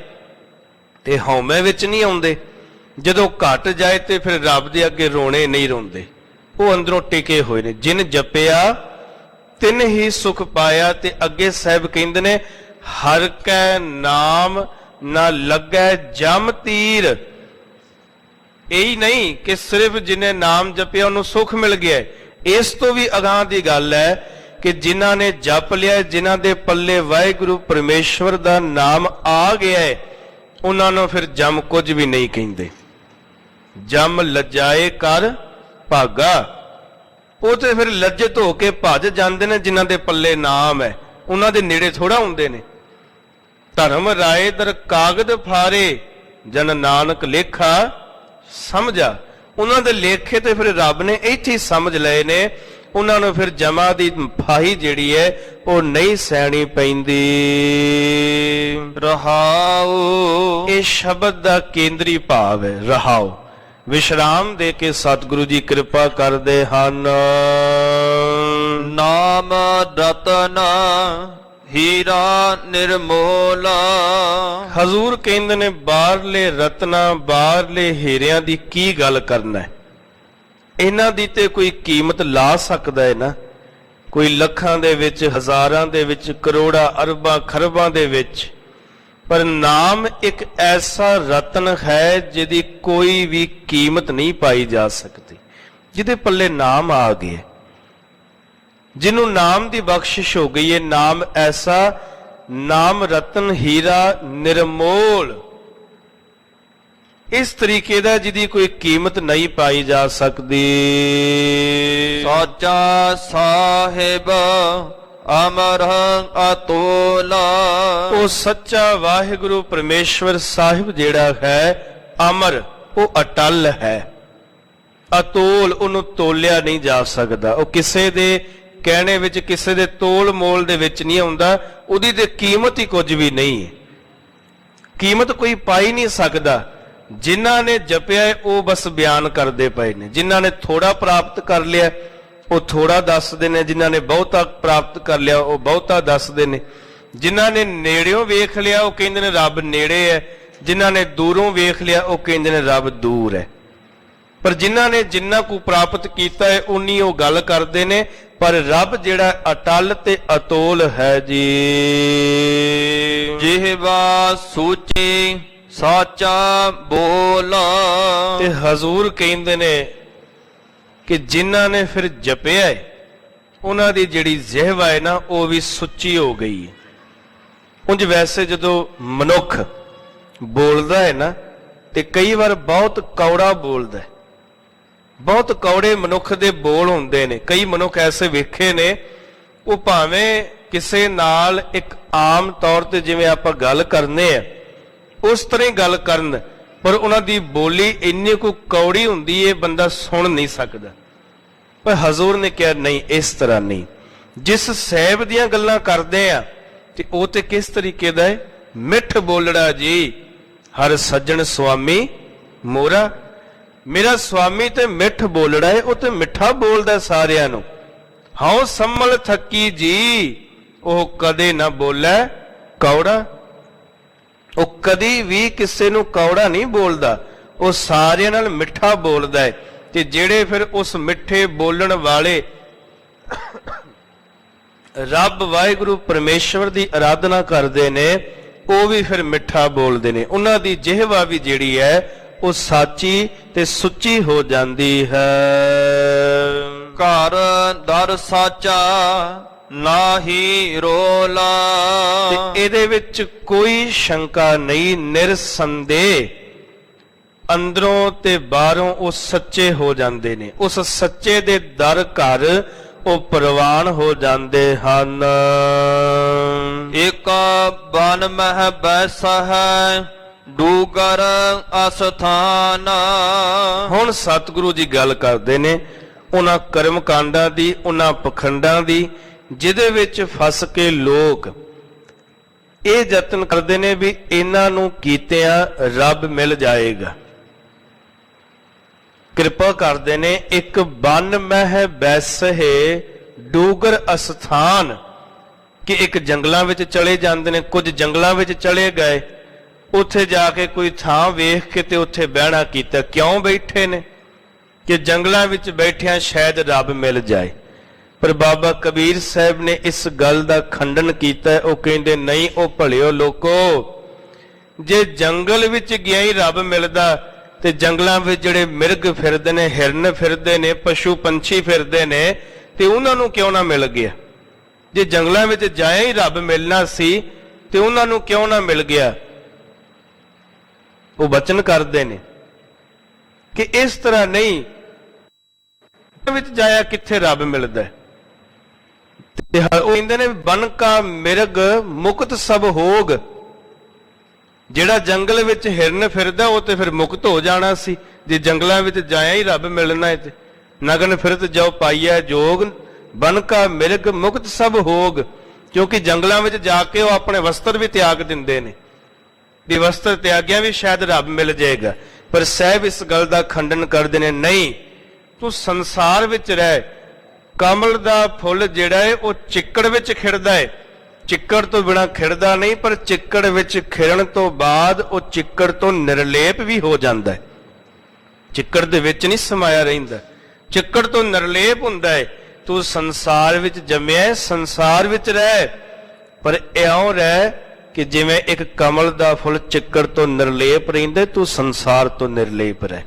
ਤੇ ਹਉਮੈ ਵਿੱਚ ਨਹੀਂ ਆਉਂਦੇ, ਜਦੋਂ ਘਟ ਜਾਏ ਤੇ ਫਿਰ ਰੱਬ ਦੇ ਅੱਗੇ ਰੋਣੇ ਨਹੀਂ ਰੋਂਦੇ, ਉਹ ਅੰਦਰੋਂ ਟਿਕੇ ਹੋਏ ਨੇ। ਜਿਨ ਜਪਿਆ ਤਿਨ ਹੀ ਸੁਖ ਪਾਇਆ। ਤੇ ਅੱਗੇ ਸਾਹਿਬ ਕਹਿੰਦੇ ਨੇ ਹਰ ਕੈ ਨਾਮ ਨਾ ਲੱਗੈ ਜਮ ਤੀਰ। ਇਹੀ ਨਹੀਂ ਕਿ ਸਿਰਫ ਜਿਹਨੇ ਨਾਮ ਜਪਿਆ ਉਹਨੂੰ ਸੁਖ ਮਿਲ ਗਿਆ, ਇਸ ਤੋਂ ਵੀ ਅਗਾਂਹ ਦੀ ਗੱਲ ਹੈ ਕਿ ਜਿਨ੍ਹਾਂ ਨੇ ਜਪ ਲਿਆ, ਜਿਨ੍ਹਾਂ ਦੇ ਪੱਲੇ ਵਾਹਿਗੁਰੂ ਪਰਮੇਸ਼ਵਰ ਦਾ ਨਾਮ ਆ ਗਿਆ ਹੈ, ਉਹਨਾਂ ਨੂੰ ਫਿਰ ਜਮ ਕੁਝ ਵੀ ਨਹੀਂ ਕਹਿੰਦੇ। ਜਮ ਲਜਾਏ ਕਰ ਭਾਗਾ, ਉਹ ਤੇ ਫਿਰ ਲੱਜਤ ਹੋ ਕੇ ਭੱਜ ਜਾਂਦੇ ਨੇ ਜਿਨ੍ਹਾਂ ਦੇ ਪੱਲੇ ਨਾਮ ਹੈ, ਉਹਨਾਂ ਦੇ ਨੇੜੇ ਥੋੜਾ ਹੁੰਦੇ ਨੇ। ਧਰਮ ਰਾਏ ਦਰ ਕਾਗਦ ਫਾਰੇ, ਜਨ ਨਾਨਕ ਲੇਖਾ ਸਮਝਾ। ਉਹਨਾਂ ਦੇ ਲੇਖੇ ਤੇ ਫਿਰ ਰੱਬ ਨੇ ਇੱਥੇ ਹੀ ਸਮਝ ਲਏ ਨੇ, ਉਹਨਾਂ ਨੂੰ ਫਿਰ ਜਮਾ ਦੀ ਫਾਹੀ ਜਿਹੜੀ ਹੈ ਉਹ ਨਹੀਂ ਸਹਿਣੀ ਪੈਂਦੀ। ਰਹਾਉ, ਇਹ ਸ਼ਬਦ ਦਾ ਕੇਂਦਰੀ ਭਾਵ ਹੈ ਰਹਾਉ। ਵਿਸ਼ਰਾਮ ਦੇ ਕੇ ਸਤਿਗੁਰੂ ਜੀ ਕਿਰਪਾ ਕਰਦੇ ਹਨ। ਨਾਮ ਰਤਨ ਹੀਰਾ ਨਿਰਮੋਲ। ਹਜ਼ੂਰ ਕਹਿੰਦੇ ਨੇ ਬਾਹਰਲੇ ਰਤਨਾਂ, ਬਾਹਰਲੇ ਹੀਰਿਆਂ ਦੀ ਕੀ ਗੱਲ ਕਰਨਾ ਹੈ, ਇਹਨਾਂ ਦੀ ਤੇ ਕੋਈ ਕੀਮਤ ਲਾ ਸਕਦਾ ਹੈ ਨਾ। ਕੋਈ ਲੱਖਾਂ ਦੇ ਵਿੱਚ, ਹਜ਼ਾਰਾਂ ਦੇ ਵਿੱਚ, ਕਰੋੜਾਂ ਅਰਬਾਂ ਖਰਬਾਂ ਦੇ ਵਿੱਚ, ਪਰ ਨਾਮ ਇੱਕ ਐਸਾ ਰਤਨ ਹੈ ਜਿਹਦੀ ਕੋਈ ਵੀ ਕੀਮਤ ਨਹੀਂ ਪਾਈ ਜਾ ਸਕਦੀ। ਜਿਹਦੇ ਪੱਲੇ ਨਾਮ ਆ ਗਿਆ, ਜਿਹਨੂੰ ਨਾਮ ਦੀ ਬਖਸ਼ਿਸ਼ ਹੋ ਗਈ ਹੈ, ਨਾਮ ਐਸਾ, ਨਾਮ ਰਤਨ ਹੀਰਾ ਨਿਰਮੋਲ, ਇਸ ਤਰੀਕੇ ਦਾ ਜਿਹਦੀ ਕੋਈ ਕੀਮਤ ਨਹੀਂ ਪਾਈ ਜਾ ਸਕਦੀ। ਸਾਚਾ ਸਾਹਿਬ ਅਮਰ ਅਤੋਲ। ਉਹ ਸੱਚਾ ਵਾਹਿਗੁਰੂ ਪਰਮੇਸ਼ਵਰ ਸਾਹਿਬ ਜਿਹੜਾ ਹੈ ਅਮਰ, ਉਹ ਅਟਲ ਹੈ, ਅਤੋਲ, ਉਹਨੂੰ ਤੋਲਿਆ ਨਹੀਂ ਜਾ ਸਕਦਾ। ਉਹ ਕਿਸੇ ਦੇ ਕਹਿਣੇ ਵਿੱਚ, ਕਿਸੇ ਦੇ ਤੋਲ ਮੋਲ ਦੇ ਵਿੱਚ ਨਹੀਂ ਆਉਂਦਾ। ਉਹਦੀ ਤੇ ਕੀਮਤ ਹੀ ਕੁਝ ਵੀ ਨਹੀਂ ਹੈ, ਕੀਮਤ ਕੋਈ ਪਾਈ ਨਹੀਂ ਸਕਦਾ। ਜਿਨ੍ਹਾਂ ਨੇ ਜਪਿਆ ਉਹ ਬਸ ਬਿਆਨ ਕਰਦੇ ਪਏ ਨੇ। ਜਿਨ੍ਹਾਂ ਨੇ ਥੋੜਾ ਪ੍ਰਾਪਤ ਕਰ ਲਿਆ ਉਹ ਥੋੜਾ ਦੱਸਦੇ ਨੇ, ਜਿਨ੍ਹਾਂ ਨੇ ਬਹੁਤਾ ਪ੍ਰਾਪਤ ਕਰ ਲਿਆ ਉਹ ਬਹੁਤਾ ਦੱਸਦੇ ਨੇ। ਜਿਨ੍ਹਾਂ ਨੇ ਨੇੜਿਓਂ ਵੇਖ ਲਿਆ ਉਹ ਕਹਿੰਦੇ ਨੇ ਰੱਬ ਨੇੜੇ ਹੈ, ਜਿਨ੍ਹਾਂ ਨੇ ਦੂਰੋਂ ਵੇਖ ਲਿਆ ਉਹ ਕਹਿੰਦੇ ਨੇ ਰੱਬ ਦੂਰ ਹੈ। ਪਰ ਜਿਨ੍ਹਾਂ ਨੇ ਜਿੰਨਾ ਕੁ ਪ੍ਰਾਪਤ ਕੀਤਾ ਹੈ ਉਨੀ ਉਹ ਗੱਲ ਕਰਦੇ ਨੇ, ਪਰ ਰੱਬ ਜਿਹੜਾ ਅਟਲ ਤੇ ਅਤੋਲ ਹੈ ਜੀ। ਜਿਹਵਾ ਸੂਚੀ ਸਾਚਾ ਬੋਲ। ਤੇ ਹਜ਼ੂਰ ਕਹਿੰਦੇ ਨੇ ਕਿ ਜਿਨ੍ਹਾਂ ਨੇ ਫਿਰ ਜਪਿਆ ਹੈ ਉਹਨਾਂ ਦੀ ਜਿਹੜੀ ਜ਼ਿਹਵਾ ਹੈ ਨਾ ਉਹ ਵੀ ਸੁੱਚੀ ਹੋ ਗਈ ਹੈ। ਉਂਝ ਵੈਸੇ ਜਦੋਂ ਮਨੁੱਖ ਬੋਲਦਾ ਹੈ ਨਾ ਤੇ ਕਈ ਵਾਰ ਬਹੁਤ ਕੌੜਾ ਬੋਲਦਾ ਹੈ। ਬਹੁਤ ਕੌੜੇ ਮਨੁੱਖ ਦੇ ਬੋਲ ਹੁੰਦੇ ਨੇ। ਕਈ ਮਨੁੱਖ ਐਸੇ ਵੇਖੇ ਨੇ, ਉਹ ਭਾਵੇਂ ਕਿਸੇ ਨਾਲ ਇੱਕ ਆਮ ਤੌਰ ਤੇ ਜਿਵੇਂ ਆਪਾਂ ਗੱਲ ਕਰਨੇ ਆ ਉਸ ਤਰ੍ਹਾਂ ਹੀ ਗੱਲ ਕਰਨ, ਪਰ ਉਹਨਾਂ ਦੀ ਬੋਲੀ ਇੰਨੀ ਕੁ ਕੌੜੀ ਹੁੰਦੀ ਹੈ ਬੰਦਾ ਸੁਣ ਨਹੀਂ ਸਕਦਾ। ਪਰ ਹਜ਼ੂਰ ਨੇ ਕਿਹਾ ਨਹੀਂ, ਇਸ ਤਰ੍ਹਾਂ ਨਹੀਂ। ਜਿਸ ਸਾਹਿਬ ਦੀਆਂ ਗੱਲਾਂ ਕਰਦੇ ਆ ਤੇ ਉਹ ਤੇ ਕਿਸ ਤਰੀਕੇ ਦਾ ਹੈ? ਮਿੱਠ ਬੋਲੜਾ ਜੀ, ਹਰ ਸੱਜਣ ਸੁਆਮੀ ਮੋਰਾ। ਮੇਰਾ ਸੁਆਮੀ ਤੇ ਮਿੱਠ ਬੋਲੜਾ ਹੈ, ਉਹ ਤੇ ਮਿੱਠਾ ਬੋਲਦਾ ਸਾਰਿਆਂ ਨੂੰ। ਹਉ ਸੰਮਲ ਥੱਕੀ ਜੀ, ਉਹ ਕਦੇ ਨਾ ਬੋਲੇ ਕੌੜਾ। ਉਹ ਕਦੀ ਵੀ ਕਿਸੇ ਨੂੰ ਕੌੜਾ ਨਹੀਂ ਬੋਲਦਾ, ਉਹ ਸਾਰਿਆਂ ਨਾਲ ਮਿੱਠਾ ਬੋਲਦਾ ਹੈ। ਤੇ ਜਿਹੜੇ ਫਿਰ ਉਸ ਮਿੱਠੇ ਬੋਲਣ ਵਾਲੇ ਰੱਬ ਵਾਹਿਗੁਰੂ ਪਰਮੇਸ਼ਵਰ ਦੀ ਆਰਾਧਨਾ ਕਰਦੇ ਨੇ, ਉਹ ਵੀ ਫਿਰ ਮਿੱਠਾ ਬੋਲਦੇ ਨੇ। ਉਹਨਾਂ ਦੀ ਜਿਹਵਾ ਵੀ ਜਿਹੜੀ ਹੈ ਉਹ ਸਾਚੀ ਤੇ ਸੁੱਚੀ ਹੋ ਜਾਂਦੀ ਹੈ। ਘਰ ਦਰ ਸਾਚਾ ਨਾਹੀ ਰੋਲਾ। ਤੇ ਇਹਦੇ ਵਿੱਚ ਕੋਈ ਸ਼ੰਕਾ ਨਹੀਂ, ਨਿਰਸੰਦੇਹ ਅੰਦਰੋਂ ਤੇ ਬਾਹਰੋਂ ਉਹ ਸੱਚੇ ਹੋ ਜਾਂਦੇ ਨੇ। ਉਸ ਸੱਚੇ ਦੇ ਦਰ ਘਰ ਉਹ ਪ੍ਰਵਾਨ ਹੋ ਜਾਂਦੇ ਹਨ। ਇਕ ਬਨ ਮਹਿ ਬੈਸਹਿ ਡੂਗਰ ਅਸਥਾਨ। ਹੁਣ ਸਤਿਗੁਰੂ ਜੀ ਗੱਲ ਕਰਦੇ ਨੇ ਉਹਨਾਂ ਕਰਮ ਕਾਂਡਾਂ ਦੀ, ਉਹਨਾਂ ਪਖੰਡਾਂ ਦੀ, ਜਿਹਦੇ ਵਿੱਚ ਫਸ ਕੇ ਲੋਕ ਇਹ ਯਤਨ ਕਰਦੇ ਨੇ ਵੀ ਇਹਨਾਂ ਨੂੰ ਕੀਤਿਆਂ ਰੱਬ ਮਿਲ ਜਾਏਗਾ। ਕਿਰਪਾ ਕਰਦੇ ਨੇ, ਇੱਕ ਬਨ ਮਹਿ ਬੈਸਹਿ ਡੂਗਰ ਅਸਥਾਨ, ਕਿ ਇੱਕ ਜੰਗਲਾਂ ਵਿੱਚ ਚਲੇ ਜਾਂਦੇ ਨੇ। ਕੁਝ ਜੰਗਲਾਂ ਵਿੱਚ ਚਲੇ ਗਏ, ਉੱਥੇ ਜਾ ਕੇ ਕੋਈ ਥਾਂ ਵੇਖ ਕੇ ਤੇ ਉੱਥੇ ਬਹਿਣਾ ਕੀਤਾ। ਕਿਉਂ ਬੈਠੇ ਨੇ? ਕਿ ਜੰਗਲਾਂ ਵਿੱਚ ਬੈਠਿਆਂ ਸ਼ਾਇਦ ਰੱਬ ਮਿਲ ਜਾਏ। ਪਰ ਬਾਬਾ ਕਬੀਰ ਸਾਹਿਬ ਨੇ ਇਸ ਗੱਲ ਦਾ ਖੰਡਨ ਕੀਤਾ। ਉਹ ਕਹਿੰਦੇ ਨਹੀਂ, ਉਹ ਭਲਿਓ ਲੋਕੋ, ਜੇ ਜੰਗਲ ਵਿੱਚ ਗਿਆ ਹੀ ਰੱਬ ਮਿਲਦਾ ਤੇ ਜੰਗਲਾਂ ਵਿੱਚ ਜਿਹੜੇ ਮਿਰਗ ਫਿਰਦੇ ਨੇ, ਹਿਰਨ ਫਿਰਦੇ ਨੇ, ਪਸ਼ੂ ਪੰਛੀ ਫਿਰਦੇ ਨੇ, ਤੇ ਉਹਨਾਂ ਨੂੰ ਕਿਉਂ ਨਾ ਮਿਲ ਗਿਆ? ਜੇ ਜੰਗਲਾਂ ਵਿੱਚ ਜਾਇਆ ਹੀ ਰੱਬ ਮਿਲਣਾ ਸੀ ਤੇ ਉਹਨਾਂ ਨੂੰ ਕਿਉਂ ਨਾ ਮਿਲ ਗਿਆ? ਉਹ ਬਚਨ ਕਰਦੇ ਨੇ ਕਿ ਇਸ ਤਰ੍ਹਾਂ ਨਹੀਂ, ਵਿੱਚ ਜਾਇਆ ਕਿੱਥੇ ਰੱਬ ਮਿਲਦਾ। ਤੇ ਉਹ ਕਹਿੰਦੇ ਨੇ ਬਨ ਕਾ ਮਿਰਗ ਮੁਕਤ ਸਭ ਹੋਗ। ਜਿਹੜਾ ਜੰਗਲ ਵਿੱਚ ਹਿਰਨ ਫਿਰਦਾ ਉਹ ਤੇ ਫਿਰ ਮੁਕਤ ਹੋ ਜਾਣਾ ਸੀ। ਜੇ ਜੰਗਲਾਂ ਵਿੱਚ ਜਾਇਆ ਹੀ ਰੱਬ ਮਿਲਣਾ ਹੈ ਤੇ ਨਗਨ ਫਿਰਤ ਜਾਓ ਪਾਈਐ ਜੋਗ, ਬਨ ਕਾ ਮਿਰਗ ਮੁਕਤ ਸਭ ਹੋਗ। ਕਿਉਂਕਿ ਜੰਗਲਾਂ ਵਿੱਚ ਜਾ ਕੇ ਉਹ ਆਪਣੇ ਵਸਤਰ ਵੀ ਤਿਆਗ ਦਿੰਦੇ ਨੇ, ਵੀ ਵਸਤਰ ਤਿਆਗਿਆ ਵੀ ਸ਼ਾਇਦ ਰੱਬ ਮਿਲ ਜਾਏਗਾ। ਪਰ ਸਾਹਿਬ ਇਸ ਗੱਲ ਦਾ ਖੰਡਨ ਕਰਦੇ ਨੇ, ਨਹੀਂ, ਤੂੰ ਸੰਸਾਰ ਵਿੱਚ ਰਹਿ। ਕਮਲ ਦਾ ਫੁੱਲ ਜਿਹੜਾ ਹੈ ਉਹ ਚਿੱਕੜ ਵਿੱਚ ਖਿੜਦਾ ਹੈ, ਚਿੱਕੜ ਤੋਂ ਬਿਨਾਂ ਖਿੜਦਾ ਨਹੀਂ। ਪਰ ਚਿੱਕੜ ਵਿੱਚ ਖਿੜਨ ਤੋਂ ਬਾਅਦ ਉਹ ਚਿੱਕੜ ਤੋਂ ਨਿਰਲੇਪ ਵੀ ਹੋ ਜਾਂਦਾ ਹੈ। ਚਿੱਕੜ ਦੇ ਵਿੱਚ ਨਹੀਂ ਸਮਾਇਆ ਰਹਿੰਦਾ, ਚਿੱਕੜ ਤੋਂ ਨਿਰਲੇਪ ਹੁੰਦਾ ਹੈ। ਤੂੰ ਸੰਸਾਰ ਵਿੱਚ ਜੰਮਿਆ, ਸੰਸਾਰ ਵਿੱਚ ਰਹਿ, ਪਰ ਇਉਂ ਰਹਿ ਕਿ ਜਿਵੇਂ ਇੱਕ ਕਮਲ ਦਾ ਫੁੱਲ ਚਿੱਕੜ ਤੋਂ ਨਿਰਲੇਪ ਰਹਿੰਦਾ, ਤੂੰ ਸੰਸਾਰ ਤੋਂ ਨਿਰਲੇਪ ਰਹਿ।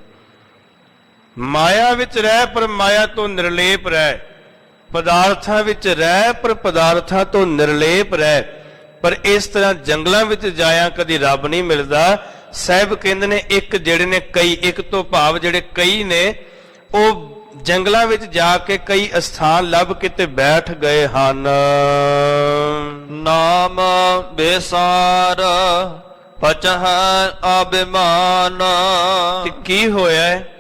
ਮਾਇਆ ਵਿੱਚ ਰਹਿ ਪਰ ਮਾਇਆ ਤੋਂ ਨਿਰਲੇਪ ਰਹਿ। ਪਦਾਰਥਾਂ ਵਿੱਚ ਰਹਿ ਪਰ ਪਦਾਰਥਾਂ ਤੋਂ ਨਿਰਲੇਪ ਰਹਿ। ਪਰ ਇਸ ਤਰ੍ਹਾਂ ਜੰਗਲਾਂ ਵਿੱਚ ਜਾਇਆ ਕਦੀ ਰੱਬ ਨਹੀਂ ਮਿਲਦਾ। ਸਾਹਿਬ ਕਹਿੰਦੇ ਨੇ ਇੱਕ ਜਿਹੜੇ ਨੇ ਕਈ, ਇੱਕ ਤੋਂ ਭਾਵ ਜਿਹੜੇ ਕਈ ਨੇ, ਉਹ ਜੰਗਲਾਂ ਵਿੱਚ ਜਾ ਕੇ ਕਈ ਅਸਥਾਨ ਲੱਭ ਕੇ ਤੇ ਬੈਠ ਗਏ ਹਨ। ਨਾਮ ਬੇਸਾਰ ਪਚਹ ਅਭਿਮਾਨ। ਤੇ ਕੀ ਹੋਇਆ ਹੈ?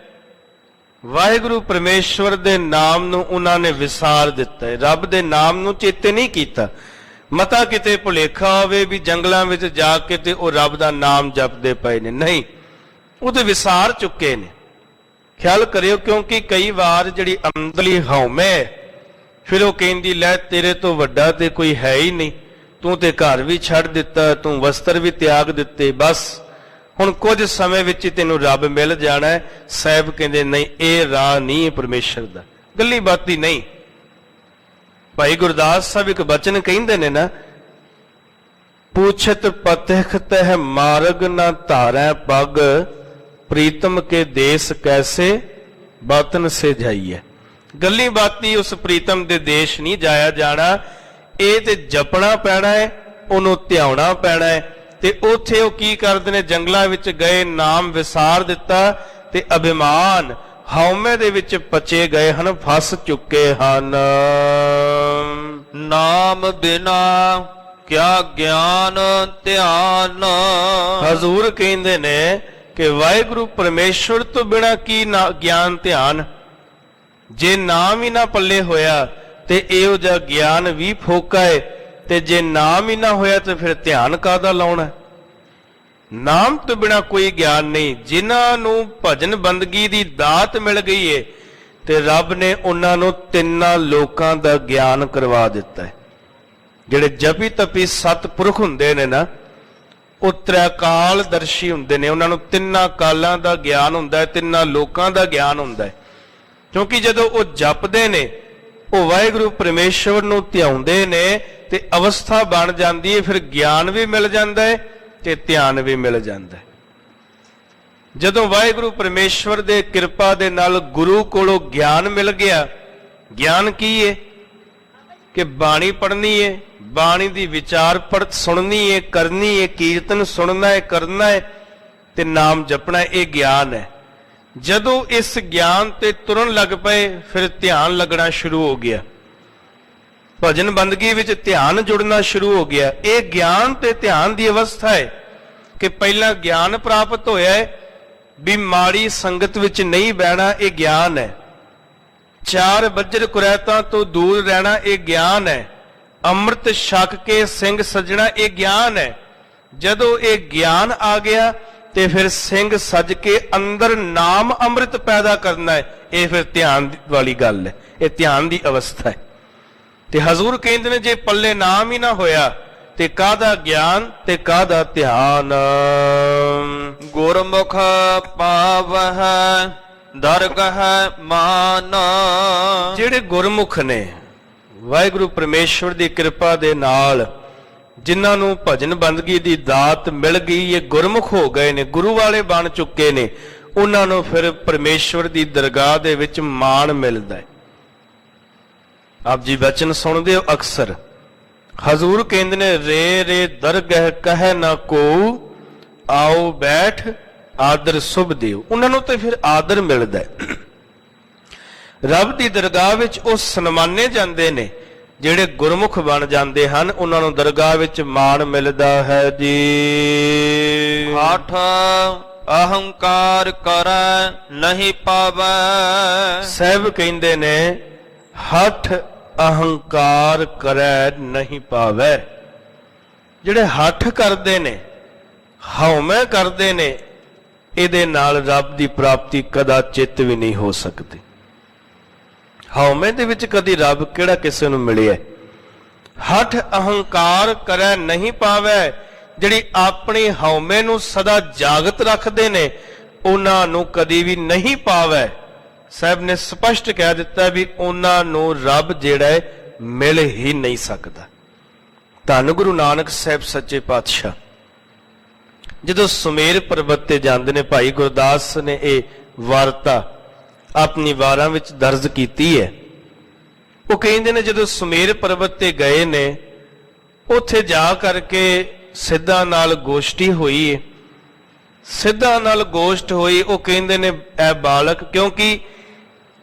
ਵਾਹਿਗੁਰੂ ਪਰਮੇਸ਼ਵਰ ਦੇ ਨਾਮ ਨੂੰ ਉਹਨਾਂ ਨੇ ਵਿਸਾਰ ਦਿੱਤਾ ਹੈ, ਰੱਬ ਦੇ ਨਾਮ ਨੂੰ ਚੇਤੇ ਨਹੀਂ ਕੀਤਾ। ਮਤਾ ਕਿਤੇ ਭੁਲੇਖਾ ਹੋਵੇ ਵੀ ਜੰਗਲਾਂ ਵਿੱਚ ਜਾ ਕੇ ਤੇ ਉਹ ਰੱਬ ਦਾ ਨਾਮ ਜਪਦੇ ਪਏ ਨੇ, ਨਹੀਂ, ਉਹ ਤੇ ਵਿਸਾਰ ਚੁੱਕੇ ਨੇ। ਖਿਆਲ ਕਰਿਓ, ਕਿਉਂਕਿ ਕਈ ਵਾਰ ਜਿਹੜੀ ਅੰਦਰਲੀ ਹਉਮੈ ਫਿਰ ਉਹ ਕਹਿੰਦੀ ਲੈ ਤੇਰੇ ਤੋਂ ਵੱਡਾ ਤੇ ਕੋਈ ਹੈ ਹੀ ਨਹੀਂ, ਤੂੰ ਤੇ ਘਰ ਵੀ ਛੱਡ ਦਿੱਤਾ, ਤੂੰ ਵਸਤਰ ਵੀ ਤਿਆਗ ਦਿੱਤੇ, ਬਸ ਹੁਣ ਕੁਝ ਸਮੇਂ ਵਿੱਚ ਹੀ ਤੈਨੂੰ ਰੱਬ ਮਿਲ ਜਾਣਾ ਹੈ। ਸਾਹਿਬ ਕਹਿੰਦੇ ਨਹੀਂ, ਇਹ ਰਾਹ ਨਹੀਂ ਹੈ ਪਰਮੇਸ਼ਰ ਦਾ, ਗੱਲੀ ਬਾਤੀ ਨਹੀਂ। ਭਾਈ ਗੁਰਦਾਸ ਸਾਹਿਬ ਇੱਕ ਬਚਨ ਕਹਿੰਦੇ ਨੇ ਨਾ, ਪੁੱਛਤ ਪਤਖ ਤਹਿ ਮਾਰਗ ਨਾ ਧਾਰੈ ਪਗ, ਪ੍ਰੀਤਮ ਕੇ ਦੇਸ ਕੈਸੇ ਬਾਤਨ ਸੇ ਜਾਈਐ। ਗੱਲੀ ਬਾਤੀ ਉਸ ਪ੍ਰੀਤਮ ਦੇ ਦੇਸ਼ ਨਹੀਂ ਜਾਇਆ ਜਾਣਾ, ਇਹ ਤੇ ਜਪਣਾ ਪੈਣਾ ਹੈ, ਉਹਨੂੰ ਧਿਆਉਣਾ ਪੈਣਾ ਹੈ। ਤੇ ਉੱਥੇ ਉਹ ਕੀ ਕਰਦੇ ਨੇ, ਜੰਗਲਾਂ ਵਿੱਚ ਗਏ, ਨਾਮ ਵਿਸਾਰ ਦਿੱਤਾ ਤੇ ਅਭਿਮਾਨ ਹਉਮੈ ਦੇ ਵਿੱਚ ਪਚੇ ਗਏ ਹਨ, ਫਸ ਚੁੱਕੇ ਹਨ। ਨਾਮ ਬਿਨਾ ਕਿਆ ਗਿਆਨ ਧਿਆਨ। ਹਜ਼ੂਰ ਕਹਿੰਦੇ ਨੇ ਕਿ ਵਾਹਿਗੁਰੂ ਪਰਮੇਸ਼ਵਰ ਤੋਂ ਬਿਨਾ ਕੀ ਗਿਆਨ ਧਿਆਨ। ਜੇ ਨਾਮ ਹੀ ਨਾ ਪੱਲੇ ਹੋਇਆ ਤੇ ਇਹੋ ਜਿਹਾ ਗਿਆਨ ਵੀ ਫੋਕਾ ਹੈ, ਤੇ ਜੇ ਨਾਮ ਹੀ ਨਾ ਹੋਇਆ ਤੇ ਫਿਰ ਧਿਆਨ ਕਾਹਦਾ ਲਾਉਣਾ। ਨਾਮ ਤੋਂ ਬਿਨਾ ਕੋਈ ਗਿਆਨ ਨਹੀਂ। ਜਿਨ੍ਹਾਂ ਨੂੰ ਭਜਨ ਬੰਦਗੀ ਦੀ ਦਾਤ ਮਿਲ ਗਈ ਏ ਤੇ ਰੱਬ ਨੇ ਉਹਨਾਂ ਨੂੰ ਤਿੰਨਾਂ ਲੋਕਾਂ ਦਾ ਗਿਆਨ ਕਰਵਾ ਦਿੱਤਾ ਹੈ। ਜਿਹੜੇ ਜਪੀ ਤਪੀ ਸਤਿਪੁਰਖ ਹੁੰਦੇ ਨੇ ਨਾ, ਉਹ ਤ੍ਰੈਕਾਲਦਰਸ਼ੀ ਹੁੰਦੇ ਨੇ। ਉਹਨਾਂ ਨੂੰ ਤਿੰਨਾਂ ਕਾਲਾਂ ਦਾ ਗਿਆਨ ਹੁੰਦਾ ਹੈ, ਤਿੰਨਾਂ ਲੋਕਾਂ ਦਾ ਗਿਆਨ ਹੁੰਦਾ ਹੈ। ਕਿਉਂਕਿ ਜਦੋਂ ਉਹ ਜਪਦੇ ਨੇ, ਉਹ ਵਾਹਿਗੁਰੂ ਪਰਮੇਸ਼ਵਰ ਨੂੰ ਧਿਆਉਂਦੇ ਨੇ ਤੇ ਅਵਸਥਾ ਬਣ ਜਾਂਦੀ ਹੈ, ਫਿਰ ਗਿਆਨ ਵੀ ਮਿਲ ਜਾਂਦਾ ਹੈ ਤੇ ਧਿਆਨ ਵੀ ਮਿਲ ਜਾਂਦਾ ਹੈ। ਜਦੋਂ ਵਾਹਿਗੁਰੂ ਪਰਮੇਸ਼ਵਰ ਦੇ ਕਿਰਪਾ ਦੇ ਨਾਲ ਗੁਰੂ ਕੋਲੋਂ ਗਿਆਨ ਮਿਲ ਗਿਆ, ਗਿਆਨ ਕੀ ਹੈ ਕਿ ਬਾਣੀ ਪੜ੍ਹਨੀ ਹੈ, ਬਾਣੀ ਦੀ ਵਿਚਾਰ ਸੁਣਨੀ ਹੈ, ਕਰਨੀ ਹੈ, ਕੀਰਤਨ ਸੁਣਨਾ ਹੈ, ਕਰਨਾ ਹੈ ਤੇ ਨਾਮ ਜਪਣਾ, ਇਹ ਗਿਆਨ ਹੈ। ਜਦੋਂ ਇਸ ਗਿਆਨ ਤੇ ਤੁਰਨ ਲੱਗ ਪਏ, ਫਿਰ ਧਿਆਨ ਲੱਗਣਾ ਸ਼ੁਰੂ ਹੋ ਗਿਆ, ਭਜਨ ਬੰਦਗੀ ਵਿੱਚ ਧਿਆਨ ਜੁੜਨਾ ਸ਼ੁਰੂ ਹੋ ਗਿਆ। ਇਹ ਗਿਆਨ ਤੇ ਧਿਆਨ ਦੀ ਅਵਸਥਾ ਹੈ ਕਿ ਪਹਿਲਾਂ ਗਿਆਨ ਪ੍ਰਾਪਤ ਹੋਇਆ ਹੈ ਵੀ ਮਾੜੀ ਸੰਗਤ ਵਿੱਚ ਨਹੀਂ ਬਹਿਣਾ, ਇਹ ਗਿਆਨ ਹੈ। ਚਾਰ ਬੱਜਰ ਕੁਰੈਤਾਂ ਤੋਂ ਦੂਰ ਰਹਿਣਾ, ਇਹ ਗਿਆਨ ਹੈ। ਅੰਮ੍ਰਿਤ ਛਕ ਕੇ ਸਿੰਘ ਸਜਣਾ, ਇਹ ਗਿਆਨ ਹੈ। ਜਦੋਂ ਇਹ ਗਿਆਨ ਆ ਗਿਆ ਤੇ ਫਿਰ ਸਿੰਘ ਸਜ ਕੇ ਅੰਦਰ ਨਾਮ ਅੰਮ੍ਰਿਤ ਪੈਦਾ ਕਰਨਾ ਹੈ, ਇਹ ਫਿਰ ਧਿਆਨ ਵਾਲੀ ਗੱਲ ਹੈ, ਇਹ ਧਿਆਨ ਦੀ ਅਵਸਥਾ ਹੈ। ਤੇ ਹਜ਼ੂਰ ਕਹਿੰਦੇ ਨੇ ਜੇ ਪੱਲੇ ਨਾਮ ਹੀ ਨਾ ਹੋਇਆ ਤੇ ਕਾਹਦਾ ਗਿਆਨ ਤੇ ਕਾਹਦਾ ਧਿਆਨ। ਗੁਰਮੁਖ ਪਾਵਹਿ ਦਰਗਹ ਮਾਨ। ਜਿਹੜੇ ਗੁਰਮੁਖ ਨੇ, ਵਾਹਿਗੁਰੂ ਪਰਮੇਸ਼ਵਰ ਦੀ ਕਿਰਪਾ ਦੇ ਨਾਲ ਜਿਨ੍ਹਾਂ ਨੂੰ ਭਜਨ ਬੰਦਗੀ ਦੀ ਦਾਤ ਮਿਲ ਗਈ, ਇਹ ਗੁਰਮੁਖ ਹੋ ਗਏ ਨੇ, ਗੁਰੂ ਵਾਲੇ ਬਣ ਚੁੱਕੇ ਨੇ, ਉਹਨਾਂ ਨੂੰ ਫਿਰ ਪਰਮੇਸ਼ਵਰ ਦੀ ਦਰਗਾਹ ਦੇ ਵਿੱਚ ਮਾਣ ਮਿਲਦਾ ਹੈ। ਆਪ ਜੀ ਬਚਨ ਸੁਣਦੇ ਹੋ ਅਕਸਰ, ਹਜ਼ੂਰ ਕਹਿੰਦੇ ਨੇ ਰੇ ਰੇ ਦਰਗਹ ਕਹਿ ਨਾ ਕੋ, ਆਓ ਬੈਠ ਆਦਰ ਸੁਭ ਦਿਓ। ਉਹਨਾਂ ਨੂੰ ਤੇ ਫਿਰ ਆਦਰ ਮਿਲਦਾ ਹੈ। ਰੱਬ ਦੀ ਦਰਗਾਹ ਵਿੱਚ ਉਹ ਸਨਮਾਨੇ ਜਾਂਦੇ ਨੇ ਜਿਹੜੇ ਗੁਰਮੁਖ ਬਣ ਜਾਂਦੇ ਹਨ, ਉਹਨਾਂ ਨੂੰ ਦਰਗਾਹ ਵਿੱਚ ਮਾਣ ਮਿਲਦਾ ਹੈ ਜੀ। ਹਠ ਅਹੰਕਾਰ ਕਰੈ ਨਹੀਂ ਪਾਵੈ। ਸਾਹਿਬ ਕਹਿੰਦੇ ਨੇ ਹਠ ਅਹੰਕਾਰ ਕਰੈ ਨਹੀਂ ਪਾਵੈ। ਜਿਹੜੇ ਹੱਠ ਕਰਦੇ ਨੇ, ਹਉਮੈ ਕਰਦੇ ਨੇ, ਇਹਦੇ ਨਾਲ ਰੱਬ ਦੀ ਪ੍ਰਾਪਤੀ ਕਦਾਚਿਤ ਵੀ ਨਹੀਂ ਹੋ ਸਕਦੀ। ਹਉਮੈ ਦੇ ਵਿੱਚ ਕਦੀ ਰੱਬ ਕਿਹੜਾ ਕਿਸੇ ਨੂੰ ਮਿਲਿਆ। ਹਠ ਅਹੰਕਾਰ ਕਰੈ ਨਹੀਂ ਪਾਵੈ, ਜਿਹੜੀ ਆਪਣੀ ਹਉਮੈ ਨੂੰ ਸਦਾ ਜਾਗਤ ਰੱਖਦੇ ਨੇ, ਉਹਨਾਂ ਨੂੰ ਕਦੀ ਵੀ ਨਹੀਂ ਪਾਵੈ। ਸਾਹਿਬ ਨੇ ਸਪਸ਼ਟ ਕਹਿ ਦਿੱਤਾ ਵੀ ਉਹਨਾਂ ਨੂੰ ਰੱਬ ਜਿਹੜਾ ਹੈ ਮਿਲ ਹੀ ਨਹੀਂ ਸਕਦਾ। ਧੰਨ ਗੁਰੂ ਨਾਨਕ ਸਾਹਿਬ ਸੱਚੇ ਪਾਤਸ਼ਾਹ ਜਦੋਂ ਸੁਮੇਰ ਪਰਬਤ ਤੇ ਜਾਂਦੇ ਨੇ, ਭਾਈ ਗੁਰਦਾਸ ਨੇ ਇਹ ਵਾਰਤਾ ਆਪਣੀ ਵਾਰਾਂ ਵਿੱਚ ਦਰਜ ਕੀਤੀ ਹੈ। ਉਹ ਕਹਿੰਦੇ ਨੇ ਜਦੋਂ ਸੁਮੇਰ ਪਰਬਤ ਤੇ ਗਏ ਨੇ, ਉੱਥੇ ਜਾ ਕਰਕੇ ਸਿੱਧਾਂ ਨਾਲ ਗੋਸ਼ਟੀ ਹੋਈ ਹੈ। ਸਿੱਧਾਂ ਨਾਲ ਗੋਸ਼ਟ ਹੋਈ। ਉਹ ਕਹਿੰਦੇ ਨੇ ਐ ਬਾਲਕ, ਕਿਉਂਕਿ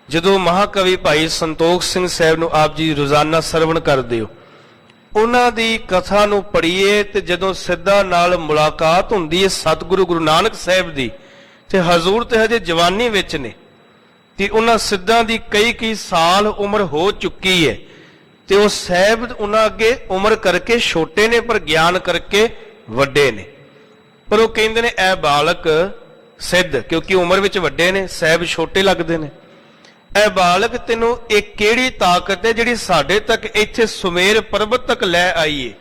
ਜਦੋਂ ਮਹਾਕਵੀ ਭਾਈ ਸੰਤੋਖ ਸਿੰਘ ਸਾਹਿਬ ਨੂੰ ਆਪ ਜੀ ਰੋਜ਼ਾਨਾ ਸਰਵਣ ਕਰਦੇ ਹੋ, ਉਹਨਾਂ ਦੀ ਕਥਾ ਨੂੰ ਪੜ੍ਹੀਏ ਤੇ ਜਦੋਂ ਸਿੱਧਾਂ ਨਾਲ ਮੁਲਾਕਾਤ ਹੁੰਦੀ ਹੈ ਸਤਿਗੁਰੂ ਗੁਰੂ ਨਾਨਕ ਸਾਹਿਬ ਦੀ, ਤੇ ਹਜ਼ੂਰ ਤੇ ਹਜੇ ਜਵਾਨੀ ਵਿੱਚ ਨੇ ਤੇ ਉਹਨਾਂ ਸਿੱਧਾਂ ਦੀ ਕਈ ਸਾਲ ਉਮਰ ਹੋ ਚੁੱਕੀ ਹੈ, ਤੇ ਉਹ ਸਾਹਿਬ ਉਹਨਾਂ ਅੱਗੇ ਉਮਰ ਕਰਕੇ ਛੋਟੇ ਨੇ ਪਰ ਗਿਆਨ ਕਰਕੇ ਵੱਡੇ ਨੇ। ਪਰ ਉਹ ਕਹਿੰਦੇ ਨੇ ਐ ਬਾਲਕ ਸਿੱਧ, ਕਿਉਂਕਿ ਉਮਰ ਵਿੱਚ ਵੱਡੇ ਨੇ, ਸਾਹਿਬ ਛੋਟੇ ਲੱਗਦੇ ਨੇ, ਐ ਬਾਲਕ ਤੈਨੂੰ ਇਹ ਕਿਹੜੀ ਤਾਕਤ ਹੈ ਜਿਹੜੀ ਸਾਡੇ ਤੱਕ ਇੱਥੇ ਸੁਮੇਰ ਪਰਬਤ ਤੱਕ ਲੈ ਆਈ ਏ।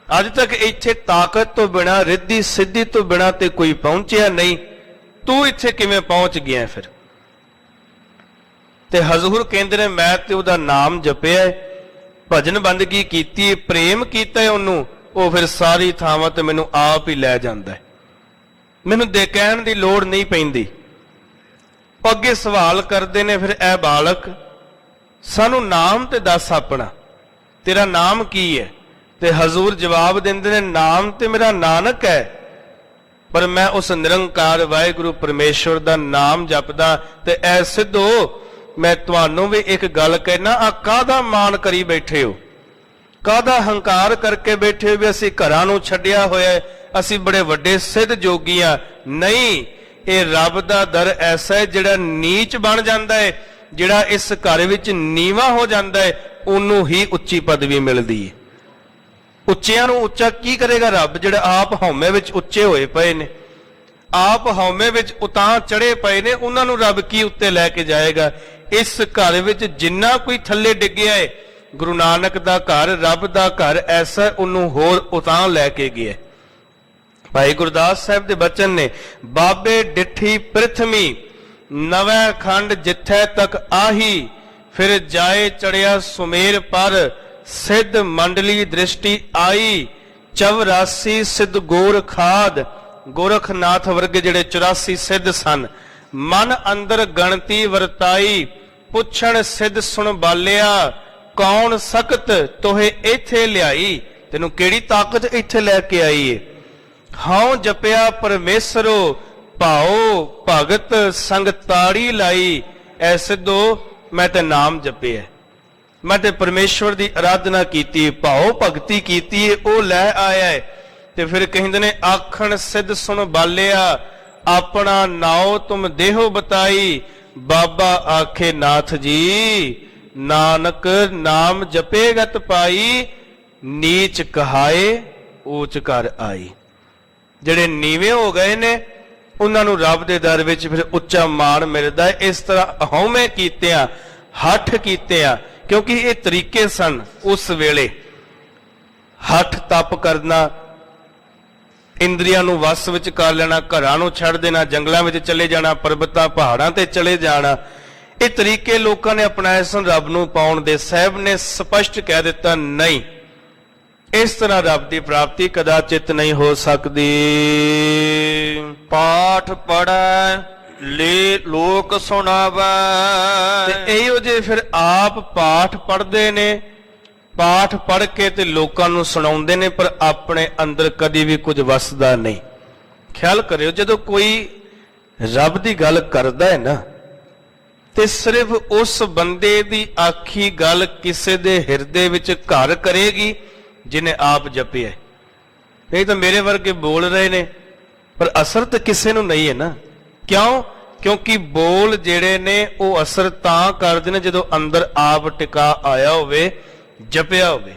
ਅੱਜ ਤੱਕ ਇੱਥੇ ਤਾਕਤ ਤੋਂ ਬਿਨਾ, ਰਿੱਧੀ ਸਿੱਧੀ ਤੋਂ ਬਿਨਾ ਤੇ ਕੋਈ ਪਹੁੰਚਿਆ ਨਹੀਂ, ਤੂੰ ਇੱਥੇ ਕਿਵੇਂ ਪਹੁੰਚ ਗਿਆ ਫਿਰ। ਤੇ ਹਜ਼ੂਰ ਕਹਿੰਦੇ ਨੇ ਮੈਂ ਤੇ ਉਹਦਾ ਨਾਮ ਜਪਿਆ, ਭਜਨ ਬੰਦਗੀ ਕੀਤੀ, ਪ੍ਰੇਮ ਕੀਤਾ ਉਹਨੂੰ, ਉਹ ਫਿਰ ਸਾਰੀ ਥਾਵਾਂ ਤੇ ਮੈਨੂੰ ਆਪ ਹੀ ਲੈ ਜਾਂਦਾ ਹੈ, ਮੈਨੂੰ ਦੇ ਕਹਿਣ ਦੀ ਲੋੜ ਨਹੀਂ ਪੈਂਦੀ। ਅੱਗੇ ਸਵਾਲ ਕਰਦੇ ਨੇ ਫਿਰ ਐ ਬਾਲਕ ਸਾਨੂੰ ਨਾਮ ਤੇ ਦੱਸ ਆਪਣਾ, ਤੇਰਾ ਨਾਮ ਕੀ ਹੈ। ਤੇ ਹਜ਼ੂਰ ਜਵਾਬ ਦਿੰਦੇ ਨੇ ਨਾਮ ਤੇ ਮੇਰਾ ਨਾਨਕ ਹੈ, ਪਰ ਮੈਂ ਉਸ ਨਿਰੰਕਾਰ ਵਾਹਿਗੁਰੂ ਪਰਮੇਸ਼ਵਰ ਦਾ ਨਾਮ ਜਪਦਾ। ਤੇ ਐ ਸਿੱਧੋ ਮੈਂ ਤੁਹਾਨੂੰ ਵੀ ਇੱਕ ਗੱਲ ਕਹਿਣਾ, ਆ ਕਾਹਦਾ ਮਾਣ ਕਰੀ ਬੈਠੇ ਹੋ, ਕਾਹਦਾ ਹੰਕਾਰ ਕਰਕੇ ਬੈਠੇ ਹੋ ਵੀ ਅਸੀਂ ਘਰਾਂ ਨੂੰ ਛੱਡਿਆ ਹੋਇਆ, ਅਸੀਂ ਬੜੇ ਵੱਡੇ ਸਿੱਧ ਜੋਗੀ ਆ। ਨਹੀਂ, ਇਹ ਰੱਬ ਦਾ ਦਰ ਐਸਾ ਹੈ ਜਿਹੜਾ ਨੀਚ ਬਣ ਜਾਂਦਾ ਹੈ, ਜਿਹੜਾ ਇਸ ਘਰ ਵਿੱਚ ਨੀਵਾਂ ਹੋ ਜਾਂਦਾ ਹੈ, ਉਹਨੂੰ ਹੀ ਉੱਚੀ ਪਦਵੀ ਮਿਲਦੀ ਹੈ। ਉੱਚਿਆਂ ਨੂੰ ਉੱਚਾ ਕੀ ਕਰੇਗਾ ਰੱਬ, ਜਿਹੜਾ ਆਪ ਹਉਮੈ ਵਿੱਚ ਉੱਚੇ ਹੋਏ ਪਏ ਨੇ, ਆਪ ਹਉਮੈ ਵਿੱਚ ਉਤਾਂ ਚੜੇ ਪਏ ਨੇ, ਉਹਨਾਂ ਨੂੰ ਰੱਬ ਕੀ ਉੱਤੇ ਲੈ ਕੇ ਜਾਏਗਾ। ਇਸ ਘਰ ਵਿੱਚ ਜਿੰਨਾ ਕੋਈ ਥੱਲੇ ਡਿੱਗਿਆ ਹੈ, ਗੁਰੂ ਨਾਨਕ ਦਾ ਘਰ ਰੱਬ ਦਾ ਘਰ ਐਸਾ, ਉਹਨੂੰ ਹੋਰ ਉਤਾਂ ਲੈ ਕੇ ਗਿਆ। ਭਾਈ ਗੁਰਦਾਸ ਸਾਹਿਬ ਦੇ ਬਚਨ ਨੇ, ਬਾਬੇ ਡਿੱਠੀ ਪ੍ਰਿਥਵੀ ਨਵੇਂ ਖੰਡ ਜਿੱਥੈ ਤੱਕ ਆਹੀ, ਫਿਰ ਜਾਏ ਚੜਿਆ ਸੁਮੇਰ ਪਰ ਸਿੱਧ ਮੰਡਲੀ ਦ੍ਰਿਸ਼ਟੀ ਆਈ, 84 ਸਿੱਧ ਗੋਰ ਖਾਦ, ਗੋਰਖਨਾਥ ਵਰਗੇ ਜਿਹੜੇ 84 ਸਿੱਧ ਸਨ, ਮਨ ਅੰਦਰ ਗਣਤੀ ਵਰਤਾਈ, ਪੁੱਛਣ ਸਿੱਧ ਸੁਣ ਬਾਲਿਆ, ਕੌਣ ਸਖਤ ਤੋਹੇ ਇੱਥੇ ਲਿਆਈ, ਤੈਨੂੰ ਕਿਹੜੀ ਤਾਕਤ ਇੱਥੇ ਲੈ ਕੇ ਆਈ ਏ। ਹਉ ਜਪਿਆ ਪਰਮੇਸ਼ਰੋ ਭਾਉ ਭਗਤ ਸੰਗ ਤਾੜੀ ਲਾਈ, ਐ ਸਿੱਧੋ ਮੈਂ ਤੇ ਨਾਮ ਜਪਿਆ, ਮੈਂ ਤੇ ਪਰਮੇਸ਼ਵਰ ਦੀ ਆਰਾਧਨਾ ਕੀਤੀ, ਭਾਉ ਭਗਤੀ ਕੀਤੀ, ਉਹ ਲੈ ਆਇਆ ਹੈ। ਤੇ ਫਿਰ ਕਹਿੰਦੇ ਨੇ ਆਖਣ ਸਿੱਧ ਸੁਣ ਬਾਲਿਆ, ਆਪਣਾ ਨਾਉ ਤੁਮ ਦੇਹੋ ਬਤਾਈ, ਬਾਬਾ ਆਖੇ ਨਾਥ ਜੀ ਨਾਨਕ ਨਾਮ ਜਪੇਗਤ ਪਾਈ, ਨੀਚ ਕਹਾਏ ਊਚ ਘਰ ਆਈ। ਜਿਹੜੇ ਨੀਵੇਂ ਹੋ ਗਏ ਨੇ ਉਹਨਾਂ ਨੂੰ ਰੱਬ ਦੇ ਦਰ ਵਿੱਚ ਫਿਰ ਉੱਚਾ ਮਾਣ ਮਿਲਦਾ ਹੈ। ਇਸ ਤਰ੍ਹਾਂ ਹਉਮੈ ਕੀਤਿਆਂ, ਹੱਠ ਕੀਤਿਆਂ, ਕਿਉਂਕਿ ਇਹ ਤਰੀਕੇ ਸਨ ਉਸ ਵੇਲੇ, ਹੱਠ ਤਪ ਕਰਨਾ, ਇੰਦਰੀਆਂ ਨੂੰ ਵਸ ਵਿੱਚ ਕਰ ਲੈਣਾ, ਘਰਾਂ ਨੂੰ ਛੱਡ ਦੇਣਾ, ਜੰਗਲਾਂ ਵਿੱਚ ਚਲੇ ਜਾਣਾ, ਪਰਬਤਾਂ ਪਹਾੜਾਂ ਤੇ ਚਲੇ ਜਾਣਾ, ਇਹ ਤਰੀਕੇ ਲੋਕਾਂ ਨੇ ਅਪਣਾਏ ਸਨ ਰੱਬ ਨੂੰ ਪਾਉਣ ਦੇ। ਸਾਹਿਬ ਨੇ ਸਪਸ਼ਟ ਕਹਿ ਦਿੱਤਾ, ਨਹੀਂ, ਇਸ ਤਰ੍ਹਾਂ ਰੱਬ ਦੀ ਪ੍ਰਾਪਤੀ ਕਦਾਚਿਤ ਨਹੀਂ ਹੋ ਸਕਦੀ। ਪਾਠ ਪੜੈ ਲੈ ਲੋਕ ਸੁਣਾਵੈ, ਤੇ ਇਹੋ ਜੇ ਫਿਰ ਆਪ ਪਾਠ ਪੜ੍ਹਦੇ ਨੇ, ਪਾਠ ਪੜ੍ਹ ਕੇ ਤੇ ਲੋਕਾਂ ਨੂੰ ਸੁਣਾਉਂਦੇ ਨੇ, ਪਰ ਆਪਣੇ ਅੰਦਰ ਕਦੀ ਵੀ ਕੁਝ ਵਸਦਾ ਨਹੀਂ। ਖਿਆਲ ਕਰਿਓ, ਜਦੋਂ ਕੋਈ ਰੱਬ ਦੀ ਗੱਲ ਕਰਦਾ ਹੈ ਨਾ, ਤੇ ਸਿਰਫ ਉਸ ਬੰਦੇ ਦੀ ਆਖੀ ਗੱਲ ਕਿਸੇ ਦੇ ਹਿਰਦੇ ਵਿੱਚ ਘਰ ਕਰੇਗੀ ਜਿਹਨੇ ਆਪ ਜਪਿਆ। ਨਹੀਂ ਤਾਂ ਮੇਰੇ ਵਰਗੇ ਬੋਲ ਰਹੇ ਨੇ, ਪਰ ਅਸਰ ਤਾਂ ਕਿਸੇ ਨੂੰ ਨਹੀਂ ਹੈ ਨਾ। ਕਿਉਂ? ਕਿਉਂਕਿ ਬੋਲ ਜਿਹੜੇ ਨੇ ਉਹ ਅਸਰ ਤਾਂ ਕਰਦੇ ਨੇ ਜਦੋਂ ਅੰਦਰ ਆਪ ਟਿਕਾ ਆਇਆ ਹੋਵੇ, ਜਪਿਆ ਹੋਵੇ।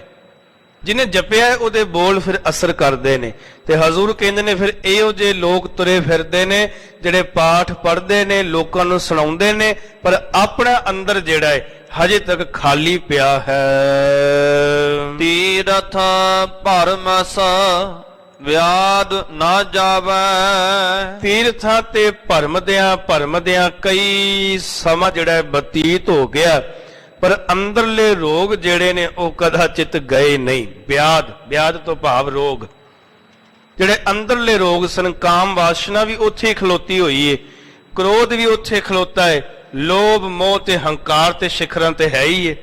ਜਿਹਨੇ ਜਪਿਆ ਹੈ ਉਹਦੇ ਬੋਲ ਫਿਰ ਅਸਰ ਕਰਦੇ ਨੇ। ਤੇ ਹਜ਼ੂਰ ਕਹਿੰਦੇ ਨੇ ਫਿਰ ਇਹੋ ਜਿਹੇ ਲੋਕ ਤੁਰੇ ਫਿਰਦੇ ਨੇ ਜਿਹੜੇ ਪਾਠ ਪੜ੍ਹਦੇ ਨੇ, ਲੋਕਾਂ ਨੂੰ ਸੁਣਾਉਂਦੇ ਨੇ, ਪਰ ਆਪਣਾ ਅੰਦਰ ਜਿਹੜਾ ਹੈ ਹਜੇ ਤੱਕ ਖਾਲੀ ਪਿਆ ਹੈ। ਤੀਰਥ ਭਰਮਸ ਵਿਆਦ ਨਾ ਜਾਵੈ, ਤੀਰਥਾਂ ਤੇ ਭਰਮਦਿਆਂ ਕਈ ਸਮਾਂ ਜਿਹੜਾ ਬਤੀਤ ਹੋ ਗਿਆ, ਪਰ ਅੰਦਰਲੇ ਰੋਗ ਜਿਹੜੇ ਨੇ ਉਹ ਕਦਾਚਿਤ ਗਏ ਨਹੀਂ। ਵਿਆਦ ਤੋਂ ਭਾਵ ਰੋਗ, ਜਿਹੜੇ ਅੰਦਰਲੇ ਰੋਗ ਸਨ, ਕਾਮ ਵਾਸ਼ਨਾ ਵੀ ਉੱਥੇ ਖਲੋਤੀ ਹੋਈ ਏ, ਕ੍ਰੋਧ ਵੀ ਉੱਥੇ ਖਲੋਤਾ ਹੈ, ਲੋਭ ਮੋਹ ਤੇ ਹੰਕਾਰ ਤੇ ਸ਼ਿਖਰਾਂ ਤੇ ਹੈ ਹੀ ਏ।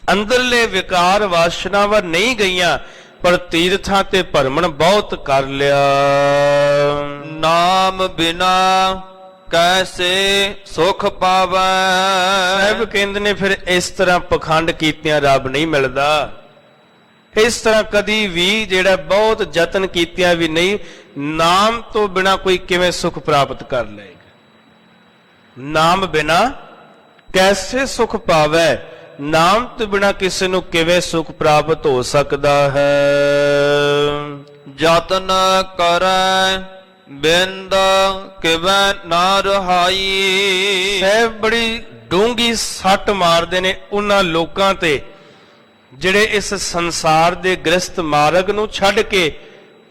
ਅੰਦਰਲੇ ਵਿਕਾਰ ਵਾਸ਼ਨਾਵਾਂ ਨਹੀਂ ਗਈਆਂ, ਪਰ ਤੀਰਥਾਂ ਤੇ ਭਰਮਣ ਬਹੁਤ ਕਰ ਲਿਆ। ਨਾਮ ਬਿਨਾ ਕੈਸੇ ਸੁਖ ਪਾਵੈ, ਸਾਹਿਬ ਕਹਿੰਦੇ ਨੇ ਫਿਰ ਇਸ ਤਰ੍ਹਾਂ ਪਖੰਡ ਕੀਤਿਆਂ ਰੱਬ ਨਹੀਂ ਮਿਲਦਾ। ਇਸ ਤਰ੍ਹਾਂ ਕਦੀ ਵੀ ਜਿਹੜਾ ਬਹੁਤ ਯਤਨ ਕੀਤਿਆਂ ਵੀ ਨਹੀਂ, ਨਾਮ ਤੋਂ ਬਿਨਾ ਕੋਈ ਕਿਵੇਂ ਸੁਖ ਪ੍ਰਾਪਤ ਕਰ ਲਏਗਾ। ਨਾਮ ਬਿਨਾ ਕੈਸੇ ਸੁਖ ਪਾਵੈ, ਨਾਮ ਤੋਂ ਬਿਨਾ ਕਿਸੇ ਨੂੰ ਕਿਵੇਂ ਸੁਖ ਪ੍ਰਾਪਤ ਹੋ ਸਕਦਾ ਹੈ। ਯਤਨ ਕਰੈ ਬਿੰਦ ਕਿਵੈ ਨਾ ਰਹਾਈ, ਸਾਹਿਬ ਬੜੀ ਡੂੰਗੀ ਸੱਟ ਮਾਰਦੇ ਨੇ ਉਹਨਾਂ ਲੋਕਾਂ ਤੇ ਜਿਹੜੇ ਇਸ ਸੰਸਾਰ ਦੇ ਗ੍ਰਸਤ ਮਾਰਗ ਨੂੰ ਛੱਡ ਕੇ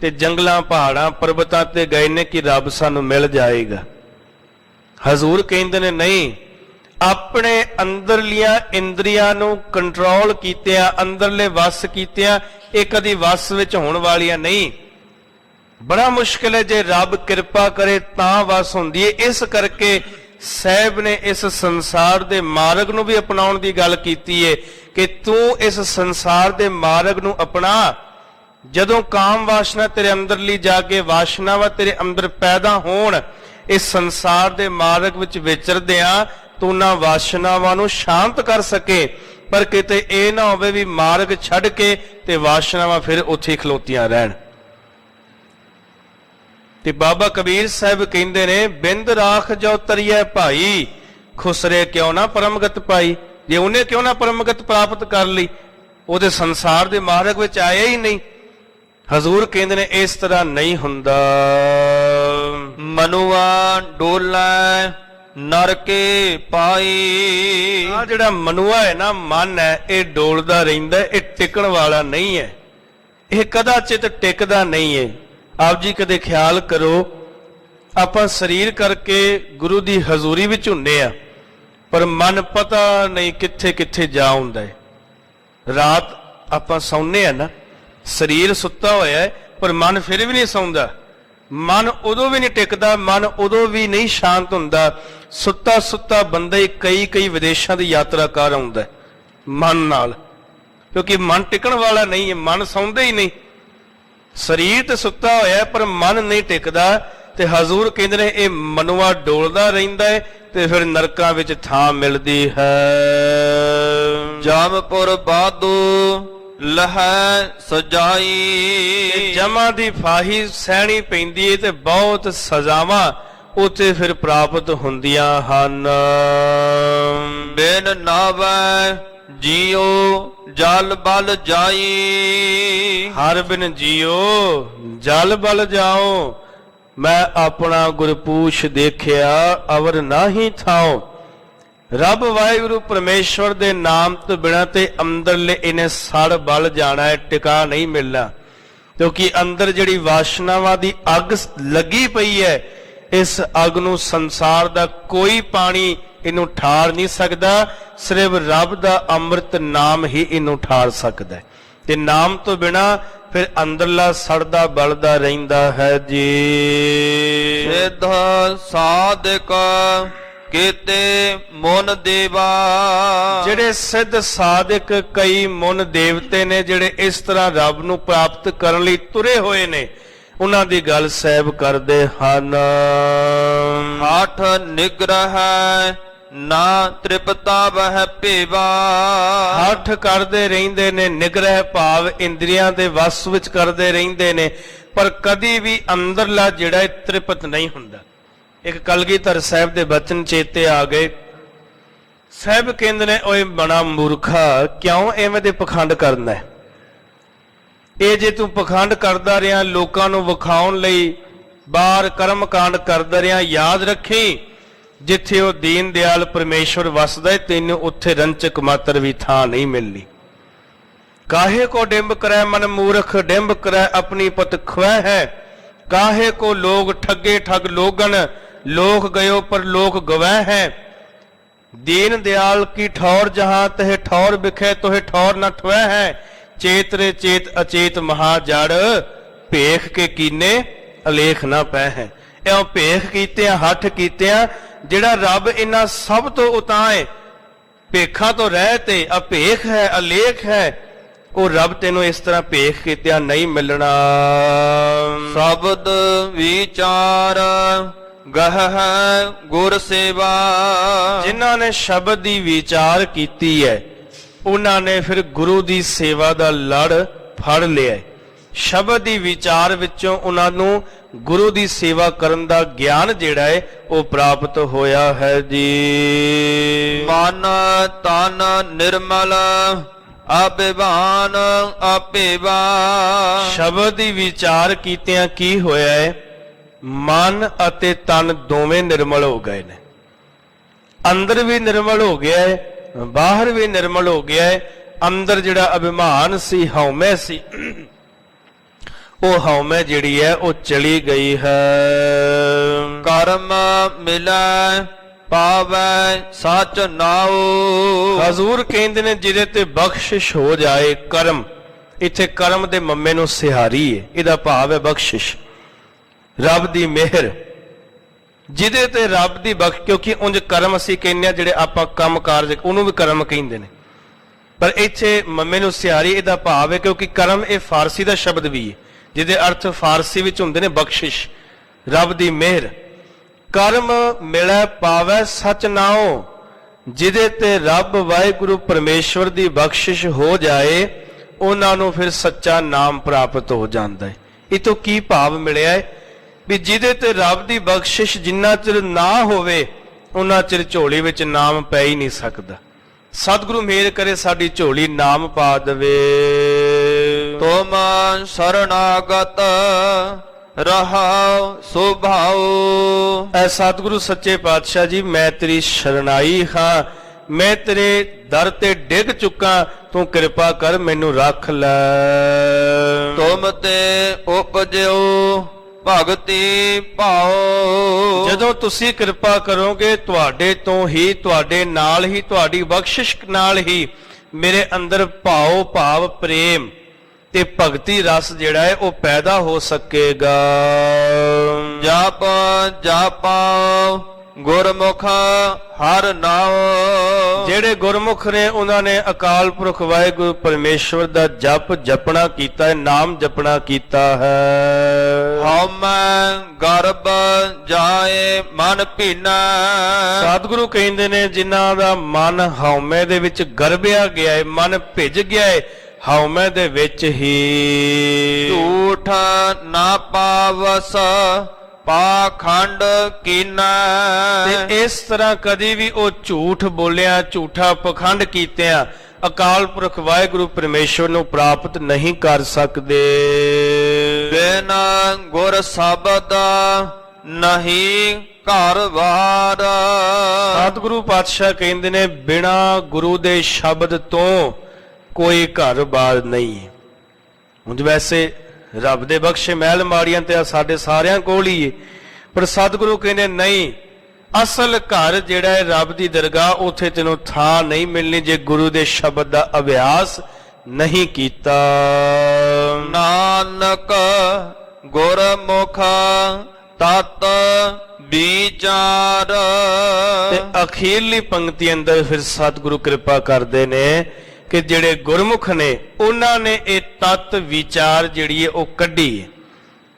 ਤੇ ਜੰਗਲਾਂ ਪਹਾੜਾਂ ਪਰਬਤਾਂ ਤੇ ਗਏ ਨੇ ਕਿ ਰੱਬ ਸਾਨੂੰ ਮਿਲ ਜਾਏਗਾ। ਹਜ਼ੂਰ ਕਹਿੰਦੇ ਨੇ ਨਹੀਂ, ਆਪਣੇ ਅੰਦਰਲੀਆਂ ਇੰਦਰੀਆਂ ਨੂੰ ਕੰਟਰੋਲ ਕੀਤਿਆਂ, ਅੰਦਰਲੇ ਵਸ ਕੀਤਿਆਂ, ਇਹ ਕਦੀ ਵਸ ਵਿੱਚ ਹੋਣ ਵਾਲੀਆਂ ਨਹੀਂ। ਬੜਾ ਮੁਸ਼ਕਿਲ ਹੈ, ਜੇ ਰੱਬ ਕਿਰਪਾ ਕਰੇ ਤਾਂ ਵਸ ਹੁੰਦੀ ਹੈ। ਇਸ ਕਰਕੇ ਸਾਹਿਬ ਨੇ ਇਸ ਸੰਸਾਰ ਦੇ ਮਾਰਗ ਨੂੰ ਵੀ ਅਪਣਾਉਣ ਦੀ ਗੱਲ ਕੀਤੀ ਹੈ ਕਿ ਤੂੰ ਇਸ ਸੰਸਾਰ ਦੇ ਮਾਰਗ ਨੂੰ ਅਪਣਾ। ਜਦੋਂ ਕਾਮ ਵਾਸ਼ਨਾ ਤੇਰੇ ਅੰਦਰਲੀ ਜਾ ਕੇ ਵਾਸ਼ਨਾਵਾਂ ਤੇਰੇ ਅੰਦਰ ਪੈਦਾ ਹੋਣ, ਇਸ ਸੰਸਾਰ ਦੇ ਮਾਰਗ ਵਿੱਚ ਵਿਚਰਦਿਆਂ ਤੂੰ ਨਾ ਵਾਸ਼ਨਾਵਾਂ ਨੂੰ ਸ਼ਾਂਤ ਕਰ ਸਕੇ, ਪਰ ਕਿਤੇ ਇਹ ਨਾ ਹੋਵੇ ਵੀ ਮਾਰਗ ਛੱਡ ਕੇ ਤੇ ਵਾਸ਼ਨਾਵਾਂ ਫਿਰ ਉੱਥੇ ਖਲੋਤੀਆਂ ਰਹਿਣ। ਤੇ ਬਾਬਾ ਕਬੀਰ ਸਾਹਿਬ ਕਹਿੰਦੇ ਨੇ, ਬਿੰਦ ਰਾਖ ਜੋ ਤਰੀਐ ਭਾਈ, ਖੁਸਰੇ ਕਿਉਂ ਨਾ ਪਰਮਗਤ ਪਾਈ। ਜੇ ਉਹਨੇ ਕਿਉਂ ਨਾ ਪਰਮਗਤ ਪ੍ਰਾਪਤ ਕਰ ਲਈ, ਉਹਦੇ ਸੰਸਾਰ ਦੇ ਮਾਰਗ ਵਿੱਚ ਆਇਆ ਹੀ ਨਹੀਂ। ਹਜ਼ੂਰ ਕਹਿੰਦੇ ਨੇ ਇਸ ਤਰ੍ਹਾਂ ਨਹੀਂ ਹੁੰਦਾ। ਮਨੁਆ ਡੋਲੈ ਨਰਕੇ ਪਾਈ। ਆ ਜਿਹੜਾ ਮਨੁਆ ਹੈ ਨਾ, ਮਨ ਹੈ, ਇਹ ਡੋਲਦਾ ਰਹਿੰਦਾ, ਇਹ ਟਿਕਣ ਵਾਲਾ ਨਹੀਂ ਹੈ, ਇਹ ਕਦਾਚਿਤ ਟਿਕਦਾ ਨਹੀਂ ਹੈ। ਆਪ ਜੀ ਕਦੇ ਖਿਆਲ ਕਰੋ, ਆਪਾਂ ਸਰੀਰ ਕਰਕੇ ਗੁਰੂ ਦੀ ਹਜ਼ੂਰੀ ਵਿੱਚ ਹੁੰਦੇ ਆ, ਪਰ ਮਨ ਪਤਾ ਨਹੀਂ ਕਿੱਥੇ ਕਿੱਥੇ ਜਾ ਹੁੰਦਾ ਹੈ। ਰਾਤ ਆਪਾਂ ਸੌਂਦੇ ਆ ਨਾ, ਸਰੀਰ ਸੁੱਤਾ ਹੋਇਆ ਹੈ, ਪਰ ਮਨ ਫਿਰ ਵੀ ਨਹੀਂ ਸੌਂਦਾ। ਮਨ ਉਦੋਂ ਵੀ ਨਹੀਂ ਟਿਕਦਾ, ਮਨ ਉਦੋਂ ਵੀ ਨਹੀਂ ਸ਼ਾਂਤ ਹੁੰਦਾ। ਸੁੱਤਾ ਸੁੱਤਾ ਬੰਦਾ ਹੀ ਕਈ ਵਿਦੇਸ਼ਾਂ ਦੀ ਯਾਤਰਾ ਕਰ ਆਉਂਦਾ ਮਨ ਨਾਲ, ਕਿਉਂਕਿ ਮਨ ਟਿਕਣ ਵਾਲਾ ਨਹੀਂ ਹੈ, ਮਨ ਸੌਂਦਾ ਹੀ ਨਹੀਂ। ਸਰੀਰ ਤੇ ਸੁੱਤਾ ਹੋਇਆ ਪਰ ਮਨ ਨਹੀਂ ਟਿਕਦਾ। ਤੇ ਹਜ਼ੂਰ ਕਹਿੰਦੇ ਨੇ ਇਹ ਮਨੁਆ ਡੋਲਦਾ ਰਹਿੰਦਾ ਹੈ ਤੇ ਫਿਰ ਨਰਕਾਂ ਵਿੱਚ ਥਾਂ ਮਿਲਦੀ ਹੈ। ਜਮਪੁਰ ਬਾਦੂ ਲਹੈ ਸਜਾਈ। ਜਮਾਂ ਦੀ ਫਾਹੀ ਸਹਿਣੀ ਪੈਂਦੀ ਹੈ ਤੇ ਬਹੁਤ ਸਜ਼ਾਵਾਂ ਉੱਥੇ ਫਿਰ ਪ੍ਰਾਪਤ ਹੁੰਦੀਆਂ ਹਨ। ਬਿਨ ਨਾਵੈ ਜੀਓ ਜਲ ਬਲ ਜਾਈ। ਹਰ ਬਿਨ ਜੀਓ ਜਲ ਬਲ ਜਾਓ। ਮੈਂ ਆਪਣਾ ਗੁਰਪੂਛ ਦੇਖਿਆ ਅਵਰ ਨਾਹੀ ਥਾਓ। ਰੱਬ ਵਾਹਿਗੁਰੂ ਪਰਮੇਸ਼ਵਰ ਦੇ ਨਾਮ ਤੋਂ ਬਿਨਾਂ ਤੇ ਅੰਦਰਲੇ ਇਹਨੇ ਸੜ ਬਲ ਜਾਣਾ ਹੈ, ਟਿਕਾ ਨਹੀਂ ਮਿਲਣਾ। ਕਿਉਂਕਿ ਅੰਦਰ ਜਿਹੜੀ ਵਾਸ਼ਨਾਵਾਂ ਦੀ ਅੱਗ ਲੱਗੀ ਪਈ ਹੈ, ਇਸ ਅੱਗ ਨੂੰ ਸੰਸਾਰ ਦਾ ਕੋਈ ਪਾਣੀ ਇਹਨੂੰ ਠਾਰ ਨਹੀਂ ਸਕਦਾ। ਸਿਰਫ ਰੱਬ ਦਾ ਅੰਮ੍ਰਿਤ ਨਾਮ ਹੀ ਇਹਨੂੰ ਠਾਰ ਸਕਦਾ ਹੈ। ਤੇ ਨਾਮ ਤੋਂ ਬਿਨਾਂ ਫਿਰ ਅੰਦਰਲਾ ਸੜਦਾ ਬਲਦਾ ਰਹਿੰਦਾ ਹੈ ਜੀ। ਸਿੱਧ ਸਾਧਕ ਕੀਤੇ ਮਨ ਦੇਵਾ। ਜਿਹੜੇ ਸਿੱਧ ਸਾਧਕ ਕਈ ਮਨ ਦੇਵਤੇ ਨੇ, ਜਿਹੜੇ ਇਸ ਤਰ੍ਹਾਂ ਰੱਬ ਨੂੰ ਪ੍ਰਾਪਤ ਕਰਨ ਲਈ ਤੁਰੇ ਹੋਏ ਨੇ, ਉਹਨਾਂ ਦੀ ਗੱਲ ਸਾਹਿਬ ਕਰਦੇ ਹਨ। ਆਠ ਨਿਗ੍ਰਹਿ ਨਾ ਤ੍ਰਿਪਤਾ ਵਹਿ ਭੇਵਾ। ਹੱਠ ਕਰਦੇ ਰਹਿੰਦੇ ਨੇ, ਨਿਗ੍ਰਹਿ ਭਾਵ ਇੰਦਰੀਆਂ ਦੇ ਵਸ ਵਿੱਚ ਕਰਦੇ ਰਹਿੰਦੇ ਨੇ, ਪਰ ਕਦੀ ਵੀ ਅੰਦਰਲਾ ਜਿਹੜਾ ਤ੍ਰਿਪਤ ਨਹੀਂ ਹੁੰਦਾ। ਇੱਕ ਕਲਗੀਧਰ ਸਾਹਿਬ ਦੇ ਬਚਨ ਚੇਤੇ ਆ ਗਏ। ਸਾਹਿਬ ਕਹਿੰਦੇ ਨੇ, ਓਏ ਬੜਾ ਮੂਰਖਾ, ਕਿਉਂ ਐਵੇਂ ਦੇ ਪਖੰਡ ਕਰਨਾ ਹੈ? ਇਹ ਜੇ ਤੂੰ ਪਖੰਡ ਕਰਦਾ ਰਿਹਾ ਲੋਕਾਂ ਨੂੰ ਵਿਖਾਉਣ ਲਈ, ਬਾਹਰ ਕਰਮ ਕਾਂਡ ਕਰਦਾ ਰਿਹਾ, ਯਾਦ ਰੱਖੀ ਜਿੱਥੇ ਉਹ ਦੀਨ ਦਿਆਲ ਪਰਮੇਸ਼ਵਰ ਵਸਦਾ ਹੈ, ਤੈਨੂੰ ਉੱਥੇ ਰੰਚਕ ਮਾਤਰ ਵੀ ਥਾਂ ਨਹੀਂ ਮਿਲਣੀ। ਕਾਹੇ ਕੋ ਡਿੰਬ ਕਰੈ ਮਨ ਮੂਰਖ, ਡਿੰਬ ਕਰੈ ਆਪਣੀ ਪਤ ਖਵੈ ਹੈ। ਕਾਹੇ ਕੋ ਲੋਗ ਠੱਗੇ ਠੱਗ ਲੋਗਨ, ਲੋਕ ਗਇਓ ਪਰ ਲੋਕ ਗਵੈ ਹੈ। ਦੀਨ ਦਿਆਲ ਕੀ ਠੌਰ ਜਹਾਂ ਤਹਿ ਠੌਰ ਬਿਖੈ, ਤੋਹਿ ਠੌਰ ਨਾ ਠਵੈ ਹੈ। ਚੇਤਰੇ ਚੇਤ ਅਚੇਤ ਮਹਾ ਜੜ, ਭੇਖ ਕੇ ਕੀਨੇ ਅਲੇਖ ਨਾ ਪੈ ਹੈ। ਇਉਂ ਭੇਖ ਕੀਤਿਆਂ ਹੱਠ ਕੀਤਿਆਂ ਜਿਹੜਾ ਰੱਬ ਇਹਨਾਂ ਸਭ ਤੋਂ ਉਤਾਂਹ, ਭੇਖਾਂ ਤੋਂ ਰਹਿ ਤੇ ਅਭੇਖ ਹੈ, ਅਲੇਖ ਹੈ, ਉਹ ਰੱਬ ਤੈਨੂੰ ਇਸ ਤਰ੍ਹਾਂ ਭੇਖ ਕੀਤਿਆਂ ਨਹੀਂ ਮਿਲਣਾ। ਸ਼ਬਦ ਵਿਚਾਰ ਗਹਿ ਗੁਰ ਸੇਵਾ। ਜਿਨ੍ਹਾਂ ਨੇ ਸ਼ਬਦ ਦੀ ਵਿਚਾਰ ਕੀਤੀ ਹੈ, ਉਹਨਾਂ ਨੇ ਫਿਰ ਗੁਰੂ ਦੀ ਸੇਵਾ ਦਾ ਲੜ ਫੜ ਲਿਆ। ਸ਼ਬਦ ਦੀ ਵਿਚਾਰ ਵਿੱਚੋਂ ਉਹਨਾਂ ਨੂੰ ਗੁਰੂ ਦੀ ਸੇਵਾ ਕਰਨ ਦਾ ਗਿਆਨ ਜਿਹੜਾ ਹੈ ਉਹ ਪ੍ਰਾਪਤ ਹੋਇਆ ਹੈ ਜੀ। ਮਨ ਤਨ ਨਿਰਮਲ ਅਭਿਮਾਨ ਆਪੇਵਾ। ਸ਼ਬਦ ਦੀ ਵਿਚਾਰ ਕੀਤਿਆਂ ਕੀ ਹੋਇਆ ਹੈ? ਮਨ ਅਤੇ ਤਨ ਦੋਵੇਂ ਨਿਰਮਲ ਹੋ ਗਏ ਨੇ। ਅੰਦਰ ਵੀ ਨਿਰਮਲ ਹੋ ਗਿਆ ਹੈ, ਬਾਹਰ ਵੀ ਨਿਰਮਲ ਹੋ ਗਿਆ ਹੈ। ਅੰਦਰ ਜਿਹੜਾ ਅਭਿਮਾਨ ਸੀ, ਹਉਮੈ ਸੀ, ਉਹ ਹਉਮੈ ਜਿਹੜੀ ਹੈ ਉਹ ਚਲੀ ਗਈ ਹੈ। ਕਰਮ ਮਿਲੈ ਪਾਵੈ ਸਚ ਨਾਉ। ਹਜ਼ੂਰ ਕਹਿੰਦੇ ਨੇ ਜਿਹਦੇ ਤੇ ਬਖਸ਼ਿਸ਼ ਹੋ ਜਾਏ, ਕਰਮ, ਇੱਥੇ ਕਰਮ ਦੇ ਮੰਮੇ ਨੂੰ ਸਿਹਾਰੀ ਹੈ, ਇਹਦਾ ਭਾਵ ਹੈ ਬਖਸ਼ਿਸ਼, ਰੱਬ ਦੀ ਮਿਹਰ। ਜਿਹਦੇ ਤੇ ਰੱਬ ਦੀ ਬਖਸ਼, ਕਿਉਂਕਿ ਉਂਝ ਕਰਮ ਅਸੀਂ ਕਹਿੰਦੇ ਆ ਜਿਹੜੇ ਆਪਾਂ ਕੰਮ ਕਾਰਜ, ਉਹਨੂੰ ਵੀ ਕਰਮ ਕਹਿੰਦੇ ਨੇ, ਪਰ ਇੱਥੇ ਮੰਮੇ ਨੂੰ ਸਿਆਰੀ ਇਹਦਾ ਭਾਵ ਹੈ ਕਿਉਂਕਿ ਕਰਮ ਇਹ ਫਾਰਸੀ ਦਾ ਸ਼ਬਦ ਵੀ ਹੈ ਜਿਹਦੇ ਅਰਥ ਫਾਰਸੀ ਵਿੱਚ ਹੁੰਦੇ ਨੇ ਬਖਸ਼ਿਸ਼, ਰੱਬ ਦੀ ਮਿਹਰ। ਕਰਮ ਮਿਲੈ ਪਾਵੈ ਸਚ ਨਾਉ, ਜਿਹਦੇ ਤੇ ਰੱਬ ਵਾਹਿਗੁਰੂ ਪਰਮੇਸ਼ਵਰ ਦੀ ਬਖਸ਼ਿਸ਼ ਹੋ ਜਾਏ ਉਹਨਾਂ ਨੂੰ ਫਿਰ ਸੱਚਾ ਨਾਮ ਪ੍ਰਾਪਤ ਹੋ ਜਾਂਦਾ ਹੈ। ਇਤੋਂ ਕੀ ਭਾਵ ਮਿਲਿਆ ਹੈ ਵੀ ਜਿਹਦੇ ਤੇ ਰੱਬ ਦੀ ਬਖਸ਼ਿਸ਼ ਜਿੰਨਾ ਚਿਰ ਨਾ ਹੋਵੇ ਉਹਨਾਂ ਚਿਰ ਝੋਲੀ ਵਿੱਚ ਨਾਮ ਪੈ ਹੀ ਨਹੀਂ ਸਕਦਾ। ਸਤਿਗੁਰੂ ਮਿਹਰ ਕਰੇ ਸਾਡੀ ਝੋਲੀ ਨਾਮ ਪਾ ਦੇਵੇ। ਤੁਮ ਸਰਣਾਗਤ ਰਹਾਉ ਸੁਭਾਉ। ਐ ਸਤਿਗੁਰੂ ਸੱਚੇ ਪਾਤਸ਼ਾਹ ਜੀ, ਮੈਂ ਤੇਰੀ ਸ਼ਰਣਾਈ ਹਾਂ, ਮੈਂ ਤੇਰੇ ਦਰ ਤੇ ਡਿੱਗ ਚੁੱਕਾ, ਤੂੰ ਕਿਰਪਾ ਕਰ ਮੈਨੂੰ ਰੱਖ ਲੈ। ਤੁਮ ਤੇ ਉਪਜਿਓ ਭਗਤੀ ਭਾਉ। ਜਦੋਂ ਤੁਸੀਂ ਕਿਰਪਾ ਕਰੋਗੇ ਤੁਹਾਡੇ ਤੋਂ ਹੀ, ਤੁਹਾਡੇ ਨਾਲ ਹੀ, ਤੁਹਾਡੀ ਬਖਸ਼ਿਸ਼ ਨਾਲ ਹੀ ਮੇਰੇ ਅੰਦਰ ਭਾਵ ਪ੍ਰੇਮ ਤੇ ਭਗਤੀ ਰਸ ਜਿਹੜਾ ਹੈ ਉਹ ਪੈਦਾ ਹੋ ਸਕੇਗਾ। ਜਪ ਜਪਾਉ ਗੁਰਮੁਖ ਹਰ ਨਾਉ। ਜਿਹੜੇ ਗੁਰਮੁਖ ਨੇ ਉਹਨਾਂ ਨੇ ਅਕਾਲ ਪੁਰਖ ਵਾਹਿਗੁਰੂ ਪਰਮੇਸ਼ਵਰ ਦਾ ਜਪ ਜਪਣਾ ਕੀਤਾ ਹੈ, ਨਾਮ ਜਪਣਾ ਕੀਤਾ ਹੈ। ਹਉਮੈ ਗਰਭ ਜਾਏ ਮਨ ਭੀਨਾ। ਸਤਿਗੁਰੂ ਕਹਿੰਦੇ ਨੇ ਜਿਨ੍ਹਾਂ ਦਾ ਮਨ ਹਉਮੈ ਦੇ ਵਿੱਚ ਗਰਭਿਆ ਗਿਆ ਹੈ, ਮਨ ਭਿੱਜ ਗਿਆ ਹੈ ਹਉਮੈ ਦੇ ਵਿੱਚ ਹੀ। ਝੂਠ ਨਾ ਪਾਵਸ ਪਾਖੰਡ ਕੀਨਾ। ਤੇ ਇਸ ਤਰ੍ਹਾਂ ਕਦੀ ਵੀ ਉਹ ਝੂਠ ਬੋਲਿਆ, ਝੂਠਾ ਪਖੰਡ ਕੀਤਿਆਂ ਅਕਾਲ ਪੁਰਖ ਵਾਹਿਗੁਰੂ ਪਰਮੇਸ਼ਵਰ ਨੂੰ ਪ੍ਰਾਪਤ ਨਹੀਂ ਕਰ ਸਕਦੇ। ਬਿਨ ਗੁਰ ਸ਼ਬਦ ਨਹੀਂ ਘਰ ਵਾਰ। ਸਤਿਗੁਰੂ ਪਾਤਸ਼ਾਹ ਕਹਿੰਦੇ ਨੇ ਬਿਨਾ ਗੁਰੂ ਦੇ ਸ਼ਬਦ ਤੋਂ ਕੋਈ ਘਰ-ਬਾਰ ਨਹੀਂ। ਉਂਝ ਵੈਸੇ ਰੱਬ ਦੇ ਬਖਸ਼ੇ ਮਹਿਲ ਮਾੜੀਆਂ ਤੇ ਸਾਡੇ ਸਾਰਿਆਂ ਕੋਲ ਹੀ ਹੈ, ਪਰ ਸਤਿਗੁਰੂ ਕਹਿੰਦੇ ਨਹੀਂ, ਅਸਲ ਘਰ ਜਿਹੜਾ ਹੈ ਰੱਬ ਦੀ ਦਰਗਾਹ, ਉੱਥੇ ਤੈਨੂੰ ਥਾਂ ਨਹੀਂ ਮਿਲਣੀ ਜੇ ਗੁਰੂ ਦੇ ਸ਼ਬਦ ਦਾ ਅਭਿਆਸ ਨਹੀਂ ਕੀਤਾ। ਨਾਨਕ ਗੁਰਮੁਖ ਤਤ ਵਿਚਾਰ। ਤੇ ਅਖੀਰਲੀ ਪੰਕਤੀ ਅੰਦਰ ਫਿਰ ਸਤਿਗੁਰੂ ਕਿਰਪਾ ਕਰਦੇ ਨੇ ਕਿ ਜਿਹੜੇ ਗੁਰਮੁਖ ਨੇ ਉਹਨਾਂ ਨੇ ਇਹ ਤਤ ਵਿਚਾਰ ਜਿਹੜੀ ਹੈ ਉਹ ਕੱਢੀ ਹੈ।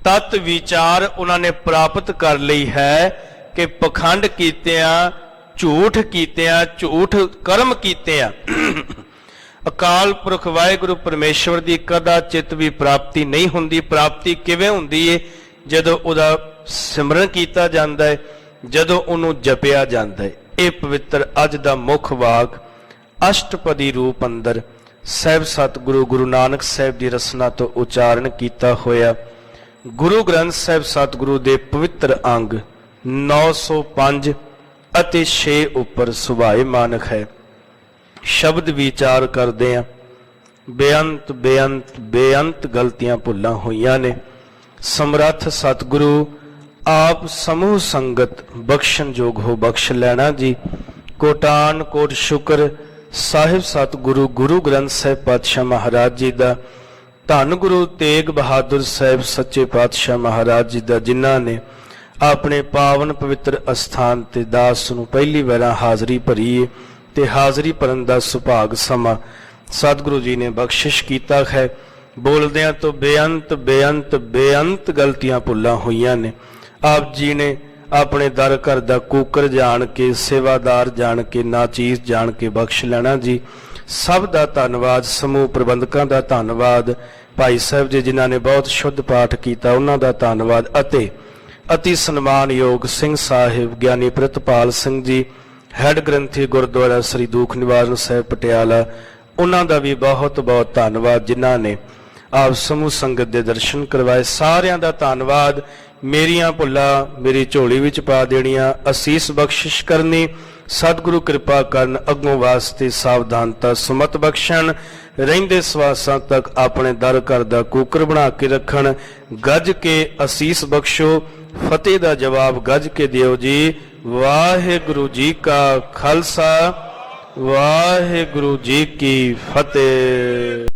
ਤਤ ਵਿਚਾਰ ਉਹਨਾਂ ਨੇ ਪ੍ਰਾਪਤ ਕਰ ਲਈ ਹੈ ਕਿ ਪਖੰਡ ਕੀਤਿਆਂ, ਝੂਠ ਕੀਤਿਆਂ, ਝੂਠ ਕਰਮ ਕੀਤਿਆਂ ਅਕਾਲ ਪੁਰਖ ਵਾਹਿਗੁਰੂ ਪਰਮੇਸ਼ਵਰ ਦੀ ਕਦਾਚਿਤ ਵੀ ਪ੍ਰਾਪਤੀ ਨਹੀਂ ਹੁੰਦੀ। ਪ੍ਰਾਪਤੀ ਕਿਵੇਂ ਹੁੰਦੀ ਹੈ? ਜਦੋਂ ਉਹਦਾ ਸਿਮਰਨ ਕੀਤਾ ਜਾਂਦਾ ਹੈ, ਜਦੋਂ ਉਹਨੂੰ ਜਪਿਆ ਜਾਂਦਾ ਹੈ। ਇਹ ਪਵਿੱਤਰ ਅੱਜ ਦਾ ਮੁੱਖ ਵਾਕ ਅਸ਼ਟਪਦੀ ਰੂਪ ਅੰਦਰ ਸਾਹਿਬ ਸਤਿਗੁਰੂ ਗੁਰੂ ਨਾਨਕ ਸਾਹਿਬ ਦੀ ਰਸਨਾ ਤੋਂ ਉਚਾਰਨ ਕੀਤਾ ਹੋਇਆ ਗੁਰੂ ਗ੍ਰੰਥ ਸਾਹਿਬ ਸਤਿਗੁਰੂ ਦੇ ਪਵਿੱਤਰ ਅੰਗ 905 ਅਤੇ 6 ਉੱਪਰ ਸੁਭਾਏਮਾਨਕ ਹੈ। ਸ਼ਬਦ ਵਿਚਾਰ ਕਰਦੇ ਆ, ਬੇਅੰਤ ਬੇਅੰਤ ਬੇਅੰਤ ਗਲਤੀਆਂ ਭੁੱਲਾਂ ਹੋਈਆਂ ਨੇ। ਸਮਰੱਥ ਸਤਿਗੁਰੂ ਆਪ ਸਮੂਹ ਸੰਗਤ ਬਖਸ਼ਣ ਯੋਗ ਹੋ ਬਖਸ਼ ਲੈਣਾ ਜੀ। ਕੋਟਾਨ ਕੋਟ ਸ਼ੁਕਰ ਸਾਹਿਬ ਸਤਿਗੁਰੂ ਗੁਰੂ ਗ੍ਰੰਥ ਸਾਹਿਬ ਪਾਤਸ਼ਾਹ ਮਹਾਰਾਜ ਜੀ ਦਾ, ਧੰਨ ਗੁਰੂ ਤੇਗ ਬਹਾਦਰ ਸਾਹਿਬ ਸੱਚੇ ਪਾਤਸ਼ਾਹ ਮਹਾਰਾਜ ਜੀ ਦਾ, ਜਿਨ੍ਹਾਂ ਨੇ ਆਪਣੇ ਪਾਵਨ ਪਵਿੱਤਰ ਅਸਥਾਨ ਤੇ ਦਾਸ ਨੂੰ ਪਹਿਲੀ ਵਾਰ ਹਾਜ਼ਰੀ ਭਰੀ ਤੇ ਹਾਜ਼ਰੀ ਭਰਨ ਦਾ ਸੁਭਾਗ ਸਮਾਂ ਸਤਿਗੁਰੂ ਜੀ ਨੇ ਬਖਸ਼ਿਸ਼ ਕੀਤਾ ਹੈ। ਬੋਲਦਿਆਂ ਤੋਂ ਬੇਅੰਤ ਬੇਅੰਤ ਬੇਅੰਤ ਗਲਤੀਆਂ ਭੁੱਲਾਂ ਹੋਈਆਂ ਨੇ। ਆਪ ਜੀ ਨੇ ਆਪਣੇ ਦਰ ਘਰ ਦਾ ਕੂਕਰ ਜਾਣ ਕੇ, ਸੇਵਾਦਾਰ ਜਾਣ ਕੇ, ਨਾਚੀਜ਼ ਜਾਣ ਕੇ ਬਖਸ਼ ਲੈਣਾ ਜੀ। ਸਭ ਦਾ ਧੰਨਵਾਦ, ਸਮੂਹ ਪ੍ਰਬੰਧਕਾਂ ਦਾ ਧੰਨਵਾਦ, ਭਾਈ ਸਾਹਿਬ ਜੀ ਜਿਨ੍ਹਾਂ ਨੇ ਬਹੁਤ ਸ਼ੁੱਧ ਪਾਠ ਕੀਤਾ ਉਹਨਾਂ ਦਾ ਧੰਨਵਾਦ, ਅਤੇ ਅਤੀ ਸਨਮਾਨਯੋਗ ਸਿੰਘ ਸਾਹਿਬ ਗਿਆਨੀ ਪ੍ਰਿਤਪਾਲ ਸਿੰਘ ਜੀ ਹੈਡ ਗ੍ਰੰਥੀ ਗੁਰਦੁਆਰਾ ਸ੍ਰੀ ਦੂਖ ਨਿਵਾਰਨ ਸਾਹਿਬ ਪਟਿਆਲਾ, ਉਹਨਾਂ ਦਾ ਵੀ ਬਹੁਤ ਬਹੁਤ ਧੰਨਵਾਦ ਜਿਨ੍ਹਾਂ ਨੇ ਆਪ ਸਮੂਹ ਸੰਗਤ ਦੇ ਦਰਸ਼ਨ ਕਰਵਾਏ। ਸਾਰਿਆਂ ਦਾ ਧੰਨਵਾਦ। ਮੇਰੀਆਂ ਭੁੱਲਾਂ ਮੇਰੀ ਝੋਲੀ ਵਿੱਚ ਪਾ ਦੇਣੀਆਂ, ਅਸੀਸ ਬਖਸ਼ਿਸ਼ ਕਰਨੀ, ਸਤਿਗੁਰੂ ਕਿਰਪਾ ਕਰਨ, ਅੱਗੋਂ ਵਾਸਤੇ ਸਾਵਧਾਨਤਾ ਸੁਮਤ ਬਖਸ਼ਣ, ਰਹਿੰਦੇ ਸਵਾਸਾਂ ਤੱਕ ਆਪਣੇ ਦਰ ਘਰ ਦਾ ਕੂਕਰ ਬਣਾ ਕੇ ਰੱਖਣ। ਗੱਜ ਕੇ ਅਸੀਸ ਬਖਸ਼ੋ, ਫਤਿਹ ਦਾ ਜਵਾਬ ਗੱਜ ਕੇ ਦਿਓ ਜੀ। ਵਾਹਿਗੁਰੂ ਜੀ ਕਾ ਖਾਲਸਾ, ਵਾਹਿਗੁਰੂ ਜੀ ਕੀ ਫਤਿਹ।